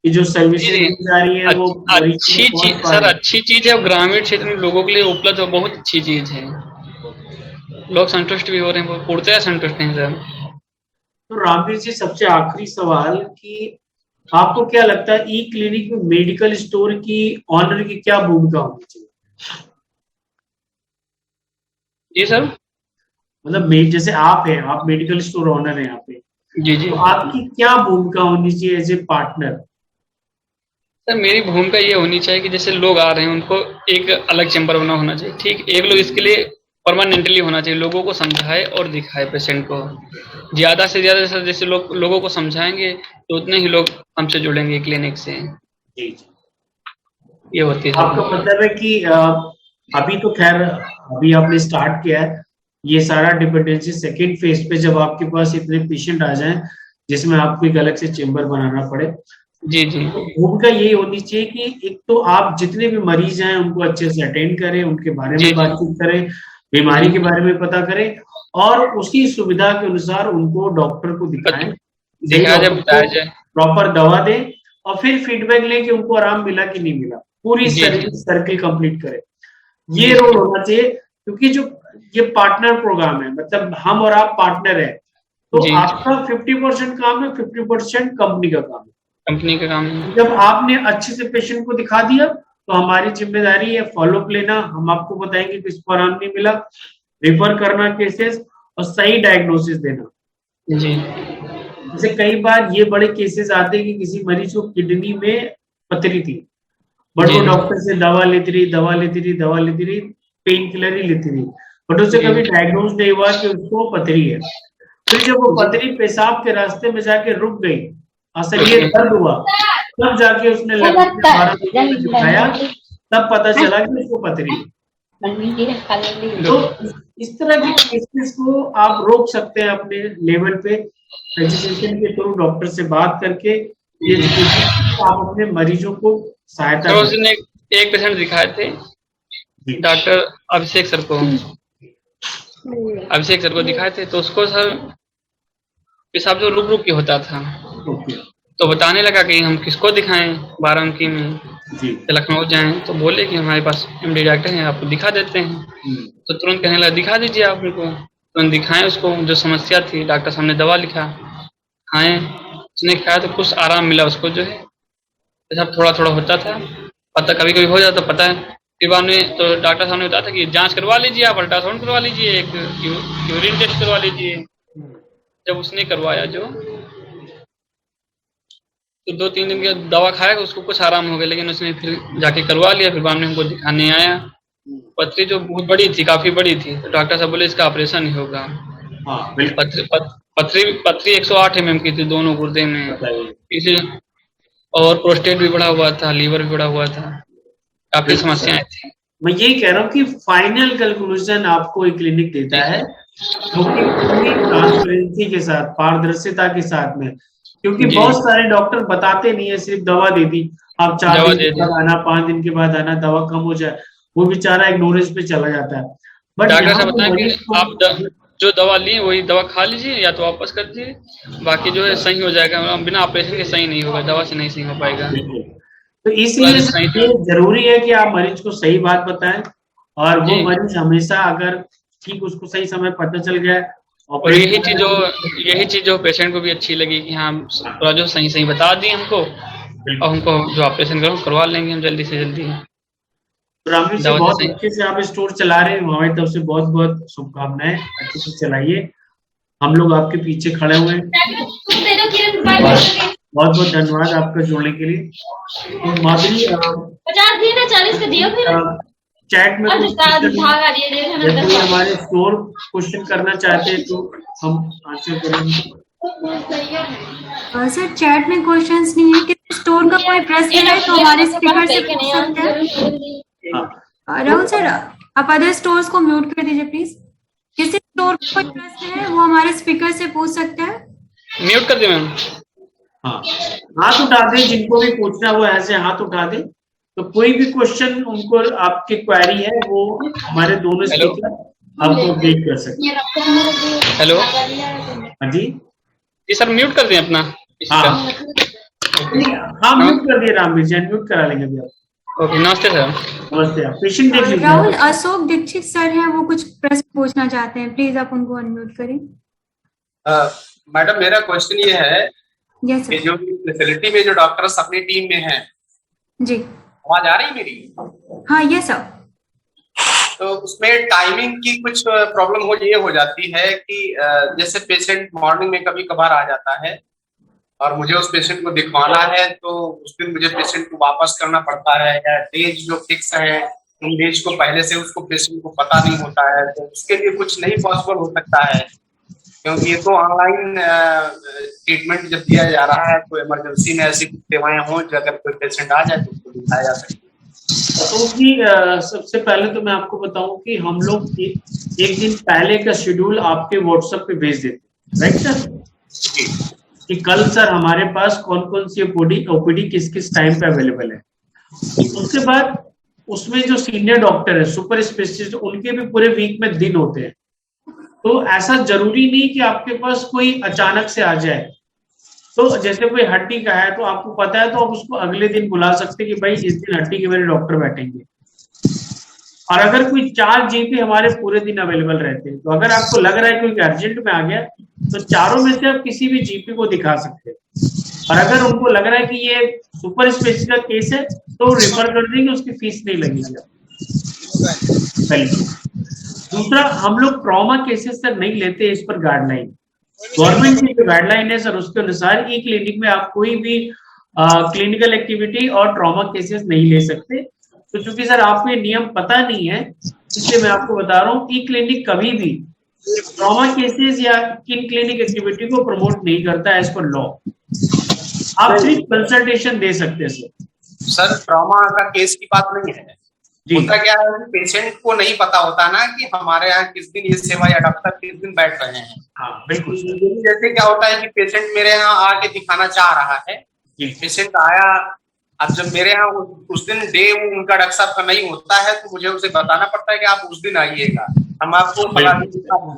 कि जो सर्विसेज जी, दी जा रही है वो मरीज अच्छी को पहुंच चीज पा सर, रही है? अच्छी चीज है, और ग्रामीण क्षेत्र में लोगों के लिए उपलब्ध है, बहुत अच्छी चीज है, लोग संतुष्ट भी हो रहे हैं, पूर्णतः संतुष्ट हैं सर। तो रामवीर जी, सबसे आखिरी सवाल कि आपको क्या लगता है ई क्लिनिक में मेडिकल स्टोर की ऑनर की क्या भूमिका होनी चाहिए? जी सर। मतलब जैसे आप हैं, आप मेडिकल स्टोर ऑनर हैं यहाँ पे, जी जी तो आपकी क्या भूमिका होनी चाहिए एज ए पार्टनर? सर, मेरी भूमिका ये होनी चाहिए कि जैसे लोग आ रहे हैं उनको एक अलग चैम्बर बना होना चाहिए, ठीक, एक लोग इसके लिए परमानेंटली होना चाहिए, लोगों को समझाए और दिखाए पेशेंट को, ज्यादा से ज्यादा सर, जैसे लोगों को समझाएंगे तो उतने ही लोग हमसे जुड़ेंगे क्लिनिक से, जी जी। ये होती है आपका सर। मतलब है कि अभी तो खैर अभी आपने स्टार्ट किया है, ये सारा डिपेंडेंसी सेकेंड फेज पे जब आपके पास इतने पेशेंट आ जाएं जिसमें आपको एक अलग से चेम्बर बनाना पड़े, जी जी तो भूमिका यही होनी चाहिए कि एक तो आप जितने भी मरीज हैं उनको अच्छे से अटेंड करें, उनके बारे जी में जी बातचीत करें, बीमारी के बारे में पता करें, और उसी सुविधा के अनुसार उनको डॉक्टर को दिखाएं, सही दिखाया जाए, डॉक्टर बताया को जाए। प्रॉपर दवा दें, और फिर फीडबैक लें कि उनको आराम मिला कि नहीं मिला, पूरी जी जी सर्विस सर्किल कंप्लीट करें। ये जी रोल होना चाहिए, क्योंकि जो ये पार्टनर प्रोग्राम है, मतलब हम और आप पार्टनर है, तो जी, आपका 50% काम है, 50% कंपनी का काम है। कंपनी का काम है। जब आपने अच्छे से पेशेंट को दिखा दिया तो हमारी जिम्मेदारी है फॉलोअप लेना, हम आपको बताएंगे कि इसको आराम नहीं मिला, रेफर करना केसेस, और सही डायग्नोसिस देना। जी जैसे कई बार ये बड़े केसेस आते हैं कि किसी मरीज को किडनी में पथरी थी, बट जी वो डॉक्टर से दवा लेती रही, पेन किलर ही लेती रही, बट उसे जी कभी डायग्नोज नहीं हुआ कि उसको पथरी है। फिर जब वो पथरी पेशाब के रास्ते में जाके रुक गई, असलियत दर्द हुआ, तब जाके उसने लड़की ने 12 महीने में दिखाया, तब पता चला कि उसको पथरी है। तो इस तरह के केसेस को आप रोक सकते हैं अपने लेवल पे, रजिस्ट्रेशन के थ्रू डॉक्टर से बात करके, ये आप अपने मरीजों को सहायता तो करें। उसने एक पेशेंट दिखाए थे जी। डॉक्टर अभिषेक सर को, अभिषेक सर को दिखाए थे, तो उसको सर पेशाब जो रुक रुक के होता था, ओके। तो बताने लगा कि हम किसको दिखाएं बाराबंकी में, जी। लखनऊ जाएं, तो बोले कि हमारे पास एमडी डॉक्टर हैं, आपको दिखा देते हैं। तो तुरंत कहने लगा दिखा दीजिए आप उनको, तुरंत दिखाएं उसको, जो समस्या थी डॉक्टर साहब ने दवा लिखा, खाएं, उसने खाया तो कुछ आराम मिला उसको, जो है पेशाब थोड़ा थोड़ा होता था, पता कभी कभी हो जाता पता है, फिर बाद में तो डॉक्टर साहब ने बताया था कि जांच करवा लीजिए, आप अल्ट्रासाउंड करवा लीजिए, एक यूरिन टेस्ट करवा लीजिए। जब उसने करवाया जो, तो 2-3 दिन की दवा खाया, उसको कुछ आराम हो गया, लेकिन उसने फिर जाके करवा लिया, फिर बाद में हमको दिखाने आया, पथरी जो बहुत बड़ी थी, काफी बड़ी थी, तो डॉक्टर साहब बोले इसका ऑपरेशन ही होगा। हाँ बिल्कुल। पथरी 108 mm की थी दोनों गुर्दे में, बताइए। इसे और प्रोस्टेट भी बढ़ा हुआ था, लीवर भी बढ़ा हुआ था, काफी बिल्कुल सर। समस्याएं थी। मैं यही कह रहा हूँ कि फाइनल कंक्लूजन आपको एक क्लिनिक देता है, क्योंकि पूरी ट्रांसपेरेंसी के साथ, पारदर्शिता के साथ में, क्योंकि जी बहुत सारे डॉक्टर बताते नहीं है, सिर्फ दवा दे दी, आप 4 दवा दिन दे के दी, बाद आना, 5 दिन के बाद आना, दवा कम हो जाए, वो बेचारा इग्नोरेंस पे चला जाता है। बट डॉक्टर यहाँ साहब पे बताएं कि मरीज को आप जो दवा लिए वही दवा खा लीजिए, या तो वापस कर दीजिए, बाकी जो है सही हो जाएगा, बिना ऑपरेशन के सही नहीं होगा, दवा से नहीं सही हो पाएगा। बिल्कुल। तो इसलिए सही ये जरूरी है कि आप मरीज को सही बात बताएं, और वो जी, मरीज हमेशा, अगर ठीक उसको सही समय पता चल गया, और ऑपरेट यही चीज जो पेशेंट को भी अच्छी लगी कि हाँ पूरा जो सही सही बता दी हमको, और हमको जो ऑपरेशन करो करवा लेंगे हम जल्दी से जल्दी, रामवीर जी, दवा से बहुत सही। अच्छे से आप स्टोर चला रहे हैं, हमारी तरफ से बहुत बहुत शुभकामनाएं, अच्छे से चलाइए, हम लोग आपके पीछे खड़े हुए हैं। बहुत बहुत धन्यवाद आपका जुड़ने के लिए। तो माधुरी, 50 दिए ना, 40 का दियो फिर। चैट में कुछ भागा दिए यदि हमारे स्टोर क्वेश्चन करना चाहते हैं तो हम आंसर करेंगे। सर चैट में क्वेश्चंस नहीं है कि स्टोर का कोई प्रश्न है तो हमारे स्पीकर से पूछ सकते हैं। हाँ राहुल सर, आप अदर स्टोर्स को म्यूट कर दीजिए प्लीज। किसी स्टोर का कोई प्रश्न है वो हमारे स्पीकर से पूछ सकते हैं। म्यूट कर दिया मैम। हाँ, हाथ उठा दे, जिनको भी पूछना है वो ऐसे हाथ उठा दे। तो कोई भी क्वेश्चन उनको आपकी क्वेरी है वो हमारे दोनों हेलो। स्पीकर आपको अपडेट कर सकते हैं। हेलो हाँ जी, जी सर, म्यूट कर दिए अपना हाँ स्पीकर। हाँ म्यूट कर दिए रामवीर जी, म्यूट करा लेंगे अभी आप। ओके, नमस्ते सर। नमस्ते, आप पेशेंट देख लीजिए। राहुल, अशोक दीक्षित सर हैं, वो कुछ प्रश्न पूछना चाहते हैं, प्लीज आप उनको अनम्यूट करें। मैडम, मेरा क्वेश्चन ये है यस कि सर। जो फैसिलिटी में जो डॉक्टर्स अपनी टीम में हैं, जी आवाज आ रही है मेरी? हाँ, यस सर। तो उसमें टाइमिंग की कुछ प्रॉब्लम ये हो जाती है कि जैसे पेशेंट मॉर्निंग में कभी कभार आ जाता है और मुझे उस पेशेंट को दिखवाना है, तो उस दिन मुझे पेशेंट को वापस करना पड़ता है, या डेज जो फिक्स है उन डेज को पहले से उसको पेशेंट को पता नहीं होता है, तो उसके लिए कुछ नहीं पॉसिबल हो सकता है? क्योंकि ये तो ऑनलाइन ट्रीटमेंट जब दिया जा रहा है, तो इमरजेंसी में ऐसी सेवाएं हों जो अगर कोई पेशेंट आ जाए तो उसको दिखाया जा सके। तो जी सबसे पहले तो मैं आपको बताऊं कि हम लोग एक दिन पहले का शेड्यूल आपके व्हाट्सएप पे भेज देते हैं, राइट सर? कि कल सर हमारे पास कौन कौन सी ओपीडी किस किस टाइम पे अवेलेबल है। उसके बाद उसमें जो सीनियर डॉक्टर है, सुपर स्पेशलिस्ट, उनके भी पूरे वीक में दिन होते हैं। तो ऐसा जरूरी नहीं कि आपके पास कोई अचानक से आ जाए। तो जैसे कोई हड्डी का है तो आपको पता है, तो आप उसको अगले दिन बुला सकते हैं कि भाई इस दिन हड्डी के मेरे डॉक्टर बैठेंगे। और अगर कोई 4 जीपी हमारे पूरे दिन अवेलेबल रहते हैं, तो अगर आपको लग रहा है कोई अर्जेंट में आ गया तो चारों में से आप किसी भी जीपी को दिखा सकते हैं। और अगर उनको लग रहा है कि ये सुपर स्पेशलिस्ट का केस है तो रिफर कर देंगे, उसकी फीस नहीं लगेगी। पहले दूसरा, हम लोग ट्रॉमा केसेस सर नहीं लेते, इस पर गाइडलाइन गवर्नमेंट की जो गाइडलाइन है सर, उसके अनुसार ई क्लिनिक में आप कोई भी क्लिनिकल एक्टिविटी और ट्रॉमा केसेस नहीं ले सकते। तो चूंकि सर आपको ये नियम पता नहीं है, इसलिए मैं आपको बता रहा हूँ ई क्लिनिक कभी भी ट्रॉमा केसेस या किन क्लिनिक एक्टिविटी को प्रमोट नहीं करता एज पर लॉ। आप सिर्फ कंसल्टेशन दे सकते हैं सर, ट्रॉमा का केस की बात नहीं है। होता क्या है कि पेशेंट को नहीं पता होता ना कि हमारे यहाँ किस दिन ये सेवा या डॉक्टर किस दिन बैठ रहे हैं। हाँ बिल्कुल। जैसे क्या होता है कि पेशेंट मेरे यहाँ आके दिखाना चाह रहा है, पेशेंट आया, अब जब मेरे यहाँ उस दिन डे उनका डॉक्टर साहब का नहीं होता है, तो मुझे उसे बताना पड़ता है कि आप उस दिन आइएगा, हम आपको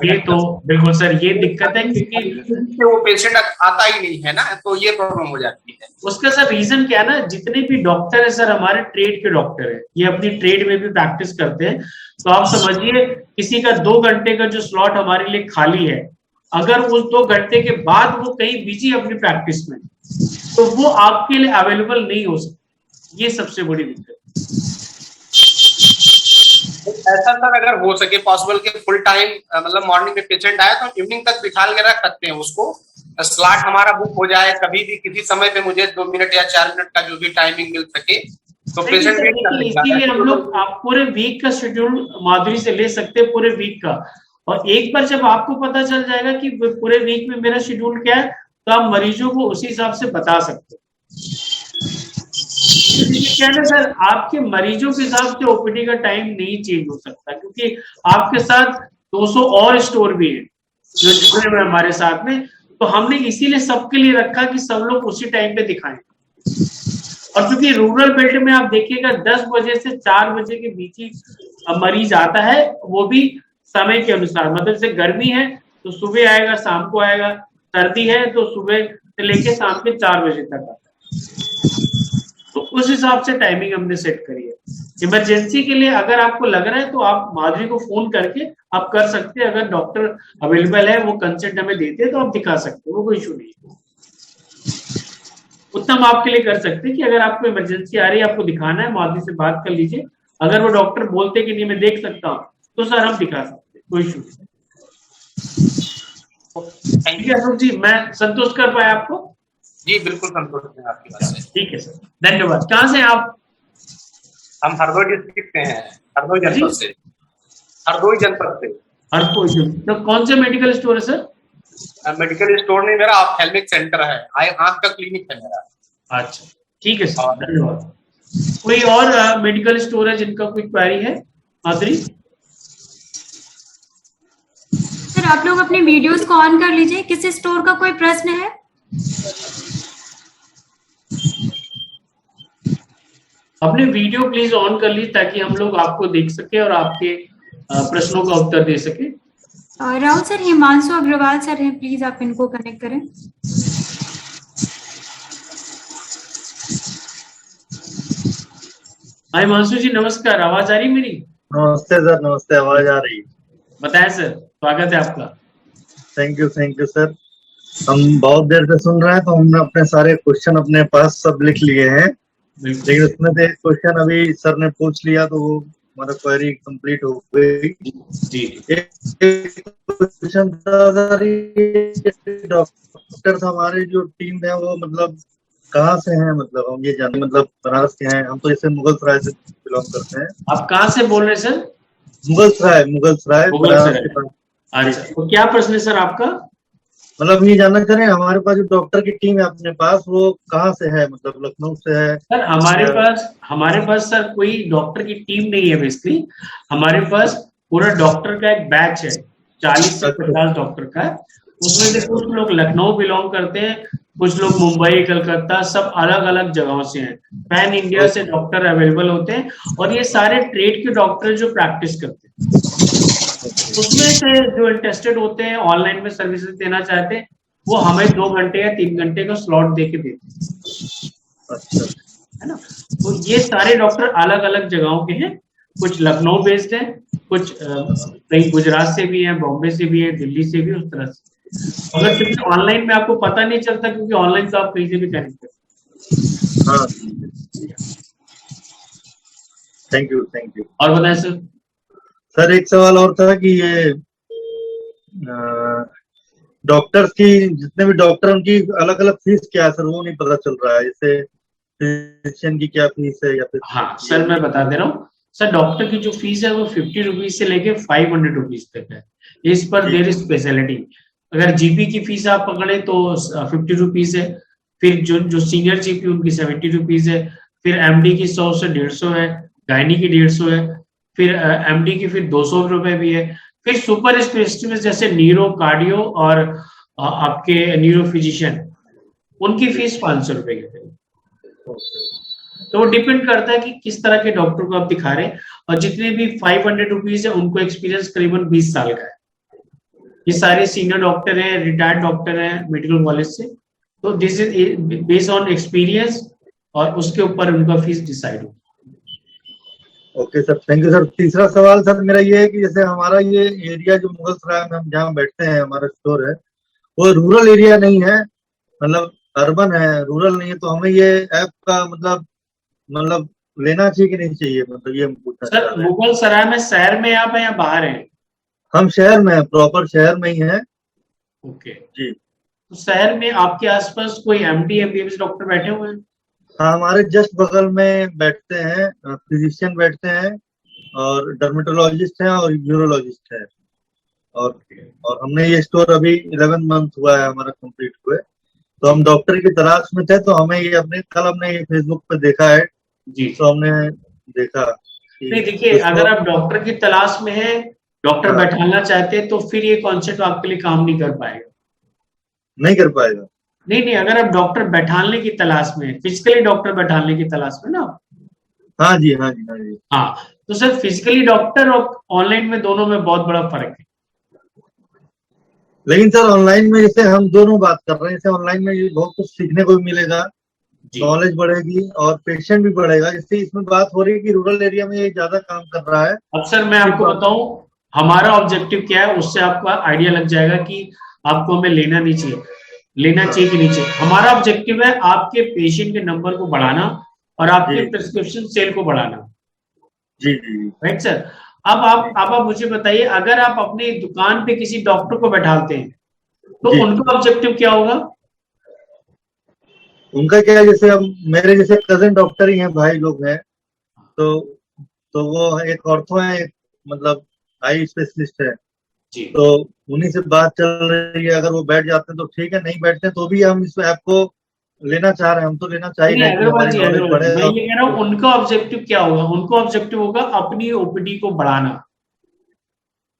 ये तो बिल्कुल सर ये दिक्कत है, क्योंकि वो पेशेंट आता ही नहीं है ना, तो ये प्रॉब्लम हो जाती है। उसका सर रीजन क्या है ना, जितने भी डॉक्टर है सर हमारे ट्रेड के डॉक्टर है, ये अपनी ट्रेड में भी प्रैक्टिस करते हैं। तो आप समझिए किसी का 2 घंटे का जो स्लॉट हमारे लिए खाली है, अगर उस 2 घंटे के बाद वो कहीं बिजी अपनी प्रैक्टिस में, तो वो आपके लिए अवेलेबल नहीं हो सकता। ये सबसे बड़ी दिक्कत। ऐसा सर अगर हो सके पॉसिबल कि फुल टाइम मतलब मॉर्निंग में पेशेंट आए तो इवनिंग तक बिठा के रख सकते हैं उसको, स्लॉट हमारा बुक हो जाए, कभी भी किसी समय पे मुझे 2 मिनट या 4 मिनट का जो भी टाइमिंग मिल सके तो पेशेंट वेट कर लेगा। इसीलिए हम लोग आप पूरे वीक का शेड्यूल माधुरी से ले सकते हैं, पूरे वीक का। और एक बार जब आपको पता चल जाएगा कि पूरे वीक में मेरा शेड्यूल क्या है, तो आप मरीजों को उसी हिसाब से बता सकते हैं। क्या है सर, आपके मरीजों के हिसाब से ओपीडी का टाइम नहीं चेंज हो सकता, क्योंकि आपके साथ 200 और स्टोर भी है जो जुड़े हुए हमारे साथ में। तो हमने इसीलिए सबके लिए रखा कि सब लोग उसी टाइम पे दिखाएं। और क्योंकि रूरल बेल्ट में आप देखिएगा 10 बजे से 4 बजे के बीच ही मरीज आता है, वो भी समय के अनुसार, मतलब जैसे गर्मी है तो सुबह आएगा शाम को आएगा, सर्दी है तो सुबह से लेके शाम के 4 बजे तक आता है। तो उस हिसाब से टाइमिंग हमने सेट करी है। इमरजेंसी के लिए अगर आपको लग रहा है तो आप माधुरी को फोन करके आप कर सकते हैं, अगर डॉक्टर अवेलेबल है, वो कंसेंट हमें देते हैं तो आप दिखा सकते हो, वो कोई इशू नहीं है। उतना हम आपके लिए कर सकते हैं कि अगर आपको इमरजेंसी आ रही है, आपको दिखाना है, माधुरी से बात कर लीजिए। अगर वो डॉक्टर बोलते कि नहीं मैं देख सकता हूँ तो सर हम दिखा सकते हैं, कोई इशू नहीं। थैंक यू अशोक जी, मैं संतुष्ट कर पाया आपको? जी बिल्कुल संतुष्ट हैं आपकी बात से। ठीक है सर, धन्यवाद। कहाँ से आप? हम हरदोई डिस्ट्रिक्ट से हैं, हरदोई जनपद से। हरदोई जनपद से। हरदोई। तो कौन से मेडिकल स्टोर है सर? मेडिकल स्टोर नहीं मेरा, ऑप्थेल्मिक सेंटर है, आंख का क्लिनिक है मेरा। अच्छा, ठीक है सर, धन्यवाद। कोई और मेडिकल स्टोर है जिनका कोई क्वेरी है? माधुरी? सर आप लोग अपने वीडियोस को ऑन कर लीजिए, किसी स्टोर का कोई प्रश्न है? अपने वीडियो प्लीज ऑन कर लीजिए ताकि हम लोग आपको देख सके और आपके प्रश्नों का उत्तर दे सके। राहुल सर, हिमांशु अग्रवाल सर हैं, प्लीज आप इनको कनेक्ट करें। हाय हिमांशु जी, नमस्कार, आवाज आ रही मेरी? नमस्ते सर, नमस्ते, आवाज आ रही? बताएं सर, स्वागत है आपका। Thank you sir. हम बहुत देर से सुन रहे हैं, तो हमने अपने सारे क्वेश्चन अपने पास सब लिख लिए हैं, लेकिन उसमें से एक क्वेश्चन अभी सर ने पूछ लिया तो वो हमारा क्वेरी कंप्लीट हो गई। जी। एक क्वेश्चन था सर, डॉक्टर हमारे जो टीम है वो मतलब कहाँ से हैं? मतलब हम ये जाने, मतलब बनारस के हैं, हम तो जैसे मुगलसराय से बिलोंग करते हैं। आप कहाँ से बोल रहे हैं सर? मुगलसराय मुगलसराय। अच्छा, तो क्या प्रश्न है सर आपका? मतलब ये जानना चाह रहे हैं हमारे पास जो डॉक्टर की टीम है अपने पास, वो कहाँ से है? मतलब लखनऊ से है? सर हमारे पास सर कोई डॉक्टर की टीम नहीं है बेसिकली। हमारे पास पूरा डॉक्टर का एक बैच है, 40 से 50 डॉक्टर का। उसमें से कुछ लोग लखनऊ बिलोंग करते हैं, कुछ लोग मुंबई, कलकत्ता, सब अलग अलग जगहों से हैं। पैन इंडिया से डॉक्टर अवेलेबल होते हैं और ये सारे ट्रेड के डॉक्टर जो प्रैक्टिस करते हैं, उसमें से जो इंटरेस्टेड होते हैं, ऑनलाइन में सर्विसेज देना चाहते हैं, वो हमें 2 घंटे या 3 घंटे का स्लॉट दे के देते हैं, है ना। तो ये सारे डॉक्टर अलग अलग जगहों के हैं, कुछ लखनऊ बेस्ड हैं, कुछ कहीं गुजरात से भी हैं, बॉम्बे से भी है, दिल्ली से भी, उस तरह से। अगर सिर्फ ऑनलाइन में आपको पता नहीं चलता, क्योंकि ऑनलाइन तो आप कहीं से भी कनेक्ट कर सकते हैं। Thank you. और बताएं सर। सर एक सवाल और था कि ये डॉक्टर्स की, जितने भी डॉक्टर, उनकी अलग अलग फीस क्या है सर? वो नहीं पता चल रहा है, जैसे फिजिशियन की क्या फीस है या फिर? हाँ सर, मैं बता दे रहा हूँ सर। डॉक्टर की जो फीस है वो 50 रुपीज से लेके 500 रुपीज तक है। इस पर देर इज स्पेशलिटी। अगर जीपी की फीस आप पकड़े तो 50 रुपीज है, फिर जो सीनियर जीपी उनकी 70 रुपीज है, फिर एमडी की 100 से 150 है, गायनी की 150 है, फिर एमडी की फिर 200 रुपए भी है, फिर सुपर स्पेशलिस्ट जैसे न्यूरो, कार्डियो और आपके न्यूरो फिजिशियन, उनकी फीस 500 रुपए की है। तो वो डिपेंड करता है कि किस तरह के डॉक्टर को आप दिखा रहे हैं। और जितने भी 500 रुपीज है, उनको एक्सपीरियंस करीबन 20 साल का है। ये सारे सीनियर डॉक्टर हैं, रिटायर्ड डॉक्टर हैं मेडिकल कॉलेज से। तो this is based on experience और उसके ऊपर उनका फीस डिसाइड होगा। Okay sir, thank you sir. तीसरा सवाल सर मेरा ये है कि जैसे हमारा ये एरिया जो मुगलसराय में हम जहाँ बैठते हैं, हमारा स्टोर है, वो रूरल एरिया नहीं है, मतलब अर्बन है, रूरल नहीं है। तो हमें ये ऐप का मतलब लेना चाहिए कि नहीं चाहिए? मतलब ये पूछना चाह सर, रहे हैं। मुगलसराय में शहर में आप हैं या बाहर हैं? हम शहर में हैं, प्रॉपर शहर में ही है। ओके जी। तो शहर में आपके आसपास कोई एमडी एमबीबीएस डॉक्टर बैठे हुए हैं? हाँ, हमारे जस्ट बगल में बैठते हैं, फिजिशियन बैठते हैं और डर्मेटोलॉजिस्ट हैं और यूरोलॉजिस्ट है। और हमने ये स्टोर अभी 11 मंथ हुआ है हमारा कंप्लीट हुए। तो हम डॉक्टर की तलाश में थे, तो हमें ये कल हमने ये फेसबुक पे देखा है जी। तो हमने देखा। नहीं देखिए, अगर आप डॉक्टर की तलाश में है, डॉक्टर बैठाना चाहते हैं, तो फिर ये कॉन्सेप्ट आपके लिए काम नहीं कर पाएगा। नहीं कर पाएगा? नहीं, अगर आप डॉक्टर बैठाने की तलाश में, फिजिकली डॉक्टर बैठाने की तलाश में ना। हाँ जी। हाँ, तो सर फिजिकली डॉक्टर और ऑनलाइन में दोनों में बहुत बड़ा फर्क है। लेकिन सर ऑनलाइन में जैसे हम दोनों बात कर रहे हैं, जैसे ऑनलाइन में ये बहुत कुछ सीखने को भी मिलेगा, नॉलेज बढ़ेगी और पेशेंट भी बढ़ेगा। इससे इसमें बात हो रही है कि रूरल एरिया में ये ज्यादा काम कर रहा है। अब सर मैं आपको बताऊं हमारा ऑब्जेक्टिव क्या है, उससे आपको आइडिया लग जाएगा कि आपको हमें लेना चाहिए कि नहीं चाहिए। हमारा ऑब्जेक्टिव है आपके पेशेंट के नंबर को बढ़ाना और आपके प्रिस्क्रिप्शन सेल को बढ़ाना। जी। Right sir. अब आप मुझे बताइए, अगर आप अपनी दुकान पे किसी डॉक्टर को बैठाते हैं तो उनका ऑब्जेक्टिव क्या होगा? उनका क्या है, जैसे अब मेरे जैसे कजिन डॉक्टर ही हैं, भाई लोग हैं, तो वो एक ऑर्थो है, एक मतलब आई स्पेशलिस्ट है जी। तो उन्हीं से बात चल रही है। अगर वो बैठ जाते हैं तो ठीक है, नहीं बैठते तो भी हम इस ऐप को लेना चाह रहे हैं, हम तो लेना चाह ही नहीं रहे हैं कि अग्रवाल हमारी जी, नॉलेज अग्रवाल बढ़े। जी, मैं ये कह रहा हूँ उनका ऑब्जेक्टिव क्या होगा, उनका ऑब्जेक्टिव होगा अपनी ओपीडी को बढ़ाना,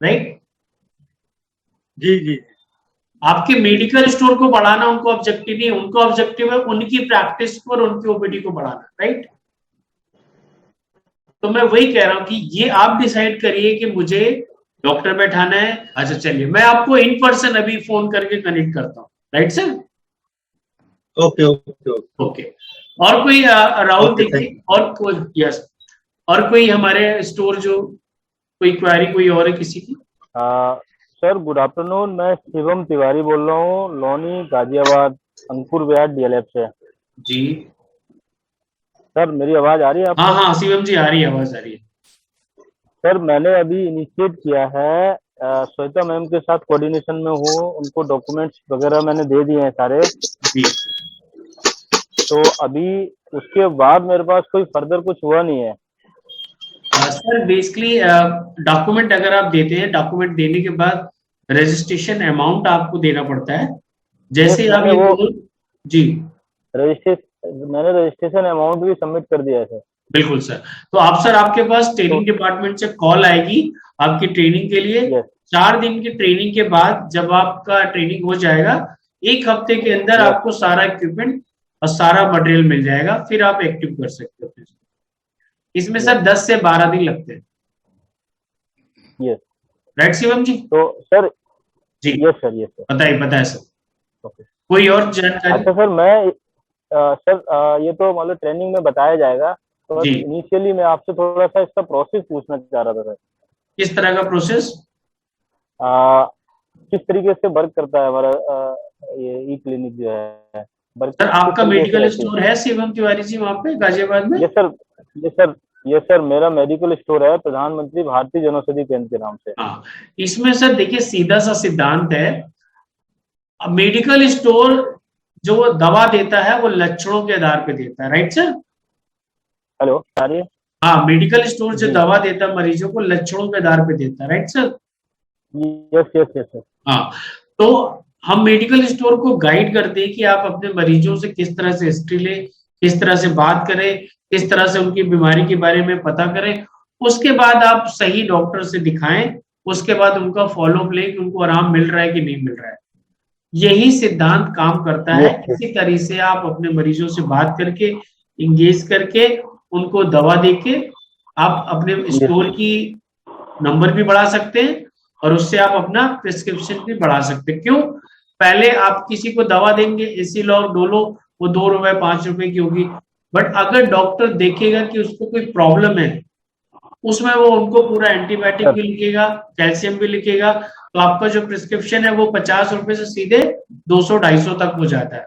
राइट? जी जी। आपके मेडिकल स्टोर को बढ़ाना उनका ऑब्जेक्टिव नहीं, उनका ऑब्जेक्टिव है उनकी प्रैक्टिस को और उनकी ओपीडी को बढ़ाना, राइट? तो मैं वही कह रहा हूं कि ये आप डिसाइड करिए कि मुझे डॉक्टर बैठाना है। अच्छा चलिए, मैं आपको इन पर्सन अभी फोन करके कनेक्ट करता हूँ, right sir? Okay okay okay okay. और कोई राहुल ओके, देखिए, थैंक और कोई, यस, और कोई हमारे स्टोर जो कोई क्वेरी कोई और है किसी की? सर गुड आफ्टरनून, मैं शिवम तिवारी बोल रहा हूँ, लोनी गाजियाबाद, अंकुर विहार डीएलएफ से। जी सर मेरी आवाज आ रही है हाँ आपको? हाँ शिवम जी, आ रही है, आवाज आ रही है। सर मैंने अभी इनिशिएट किया है, श्वेता मैम के साथ कोऑर्डिनेशन में हूँ, उनको डॉक्यूमेंट्स वगैरह मैंने दे दिए हैं सारे। जी तो अभी उसके बाद मेरे पास कोई फर्दर कुछ हुआ नहीं है। सर बेसिकली डॉक्यूमेंट अगर आप देते हैं, डॉक्यूमेंट देने के बाद रजिस्ट्रेशन अमाउंट आपको देना पड़ता है। जैसे Yes, आप मैंने ये वो बोलो जी, मैंने रजिस्ट्रेशन अमाउंट भी सबमिट कर दिया है सर। बिल्कुल सर। तो आप सर, आपके पास ट्रेनिंग डिपार्टमेंट से कॉल आएगी आपकी ट्रेनिंग के लिए। यस 4 दिन की ट्रेनिंग के बाद जब आपका ट्रेनिंग हो जाएगा, 1 हफ्ते के अंदर यस आपको सारा इक्विपमेंट और सारा मटेरियल मिल जाएगा, फिर आप एक्टिव कर सकते हो। इसमें सर 10 से 12 दिन लगते हैं, यस। राइट शिवम जी? तो सर जी यस सर। बताइए बताइए सर, ओके। कोई और जानकारी? अच्छा सर, मैं सर ये तो मतलब ट्रेनिंग में बताया जाएगा, तो बस जी इनिशियली मैं आपसे थोड़ा सा इसका प्रोसेस पूछना चाह रहा था सर। किस तरह का प्रोसेस? किस तरीके से वर्क करता है हमारा ये ई क्लिनिक जो है, सर वर्किंग किस आपका तरीके से मेडिकल रहती स्टोर है शिवम तिवारी जी वहां पे गाजियाबाद में? है? ये सर ये सर मेरा मेडिकल स्टोर है, प्रधानमंत्री भारतीय जनौषधि केंद्र के नाम से। हाँ, इसमें सर देखिए सीधा सा सिद्धांत है, मेडिकल स्टोर जो दवा देता है वो लक्षणों के आधार पे देता है, राइट सर? हेलो आ रही है? हाँ, मेडिकल स्टोर जो जी दवा देता है मरीजों को लक्षणों के आधार पे देता है, राइट सर? Yes sir. हाँ, तो हम मेडिकल स्टोर को गाइड करते हैं कि आप अपने मरीजों से किस तरह से हिस्ट्री लें, किस तरह से बात करें, किस तरह से उनकी बीमारी के बारे में पता करें, उसके बाद आप सही डॉक्टर से दिखाएं, उसके बाद उनका फॉलोअप लें कि उनको आराम मिल रहा है कि नहीं मिल रहा है। यही सिद्धांत काम करता है। यस इसी तरह से आप अपने मरीजों से बात करके, इंगेज करके, उनको दवा देके आप अपने स्टोर की नंबर भी बढ़ा सकते हैं और उससे आप अपना प्रिस्क्रिप्शन भी बढ़ा सकते हैं। क्यों? पहले आप किसी को दवा देंगे एसिलॉग डोलो, वो 2 रुपए 5 रुपए की होगी, बट अगर डॉक्टर देखेगा कि उसको कोई प्रॉब्लम है, उसमें वो उनको पूरा एंटीबायोटिक भी लिखेगा, कैल्शियम भी लिखेगा, तो आपका जो प्रिस्क्रिप्शन है वो 50 रुपए से सीधे 200-250 तक हो जाता है।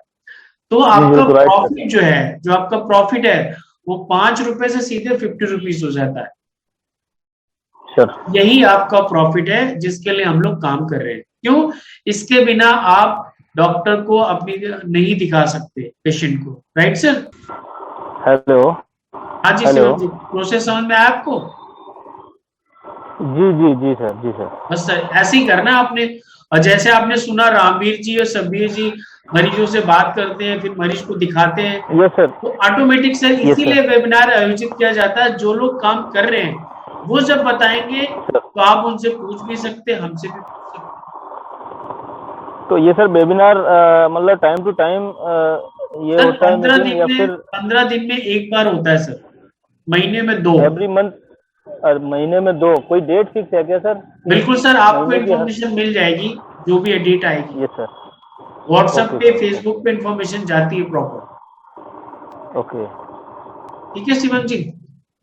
तो आपका प्रॉफिट जो है, जो आपका प्रॉफिट है वो 5 रुपए से सीधे 50 रुपीज हो जाता है। सर यही आपका प्रॉफिट है जिसके लिए हम लोग काम कर रहे हैं। क्यों? इसके बिना आप डॉक्टर को अपनी नहीं दिखा सकते पेशेंट को, राइट सर? हेलो हाँ जी शिवम जी, प्रोसेस समझ में आया आपको? जी सर। बस सर ऐसे ही करना आपने। और जैसे आपने सुना रामवीर जी और सबीर जी मरीजों से बात करते हैं, फिर मरीज को दिखाते हैं, यस सर। तो ऑटोमेटिक सर इसीलिए वेबिनार आयोजित किया जाता है। जो लोग काम कर रहे हैं वो जब बताएंगे तो आप उनसे पूछ भी सकते हैं, हमसे भी पूछ सकते हैं। तो ये सर वेबिनार मतलब टाइम टू टाइम ये होता है 15 मीटिंग दिन या में फिर 15 दिन में एक बार होता है सर, महीने में 2। Every month? महीने में 2? कोई डेट फिक्स है क्या सर? बिल्कुल सर, आपको महीने की इन्फॉर्मेशन मिल जाएगी जो भी डेट आएगी। Yes sir. व्हाट्सएप ओके पे, फेसबुक पे इन्फॉर्मेशन जाती है प्रॉपर। ओके ठीक है Shivam ji?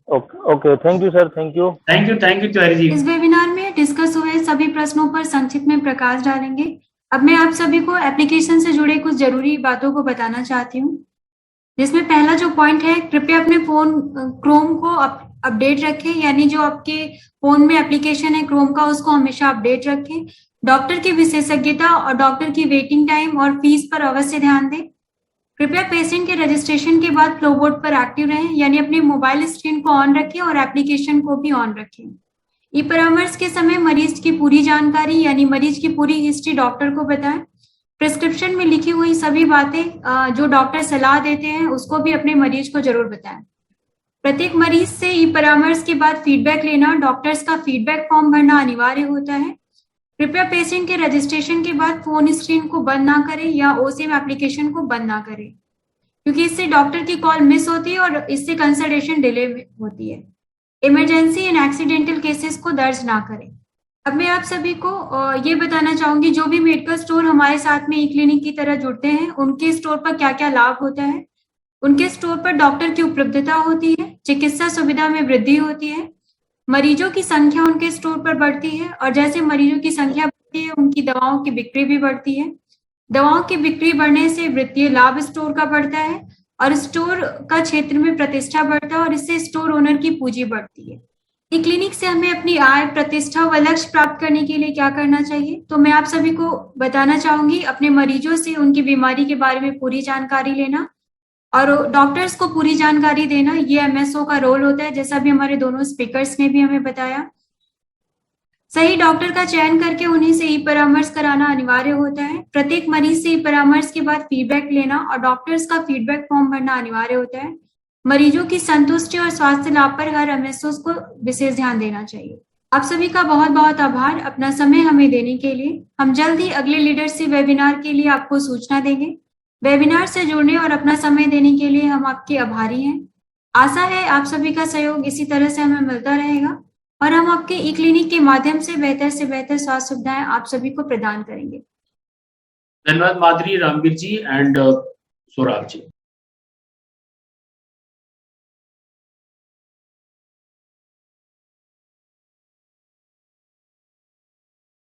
Okay thank you sir, thank you Tiwari ji. इस वेबिनार में डिस्कस हुए सभी प्रश्नों पर संक्षिप्त में प्रकाश डालेंगे। अब मैं आप सभी को एप्लीकेशन से जुड़े कुछ जरूरी बातों को बताना चाहती हूँ, जिसमें पहला जो पॉइंट है, कृपया अपने फोन क्रोम को अपडेट रखें, यानी जो आपके फोन में एप्लीकेशन है क्रोम का उसको हमेशा अपडेट रखें। डॉक्टर की विशेषज्ञता और डॉक्टर की वेटिंग टाइम और फीस पर अवश्य ध्यान दें। कृपया पेशेंट के रजिस्ट्रेशन के बाद फ्लो बोर्ड पर एक्टिव रहें, यानी अपने मोबाइल स्क्रीन को ऑन रखें और एप्लीकेशन को भी ऑन रखें। ई परामर्श के समय मरीज की पूरी जानकारी यानी मरीज की पूरी हिस्ट्री डॉक्टर को बताएं। प्रिस्क्रिप्शन में लिखी हुई सभी बातें जो डॉक्टर सलाह देते हैं उसको भी अपने मरीज को जरूर बताएं। प्रत्येक मरीज से ई परामर्श के बाद फीडबैक लेना, डॉक्टर्स का फीडबैक फॉर्म भरना अनिवार्य होता है। कृपया पेशेंट के रजिस्ट्रेशन के बाद फोन स्क्रीन को बंद ना करें या ओसीएम एप्लीकेशन को बंद ना करें, क्योंकि इससे डॉक्टर की कॉल मिस होती है और इससे कंसल्टेशन डिले होती है। इमरजेंसी एंड एक्सीडेंटल केसेस को दर्ज ना करें। अब मैं आप सभी को ये बताना चाहूंगी, जो भी मेडिकल स्टोर हमारे साथ में ई क्लिनिक की तरह जुड़ते हैं उनके स्टोर पर क्या क्या लाभ होता है। उनके स्टोर पर डॉक्टर की उपलब्धता होती है, चिकित्सा सुविधा में वृद्धि होती है, मरीजों की संख्या उनके स्टोर पर बढ़ती है और जैसे मरीजों की संख्या बढ़ती है उनकी दवाओं की बिक्री भी बढ़ती है। दवाओं की बिक्री बढ़ने से वित्तीय लाभ स्टोर का बढ़ता है और स्टोर का क्षेत्र में प्रतिष्ठा बढ़ता है और इससे स्टोर ओनर की पूंजी बढ़ती है। ई क्लिनिक से हमें अपनी आय, प्रतिष्ठा व लक्ष्य प्राप्त करने के लिए क्या करना चाहिए, तो मैं आप सभी को बताना चाहूंगी, अपने मरीजों से उनकी बीमारी के बारे में पूरी जानकारी लेना और डॉक्टर्स को पूरी जानकारी देना। ये एमएसओ का रोल होता है, जैसा भी हमारे दोनों स्पीकर्स ने भी हमें बताया। सही डॉक्टर का चयन करके उन्हीं से ई परामर्श कराना अनिवार्य होता है। प्रत्येक मरीज से ई परामर्श के बाद फीडबैक लेना और डॉक्टर्स का फीडबैक फॉर्म भरना अनिवार्य होता है। मरीजों की संतुष्टि और स्वास्थ्य लाभ पर हर एमएसओ को विशेष ध्यान देना चाहिए। आप सभी का बहुत बहुत आभार अपना समय हमें देने के लिए। हम जल्द ही अगले लीडरशिप वेबिनार के लिए आपको सूचना देंगे। वेबिनार से जुड़ने और अपना समय देने के लिए हम आपके आभारी हैं। आशा है आप सभी का सहयोग इसी तरह से हमें मिलता रहेगा और हम आपके ई क्लिनिक के माध्यम से बेहतर स्वास्थ्य सुविधाएं आप सभी को प्रदान करेंगे। धन्यवाद माधुरी, रामवीर जी एंड सौराब जी।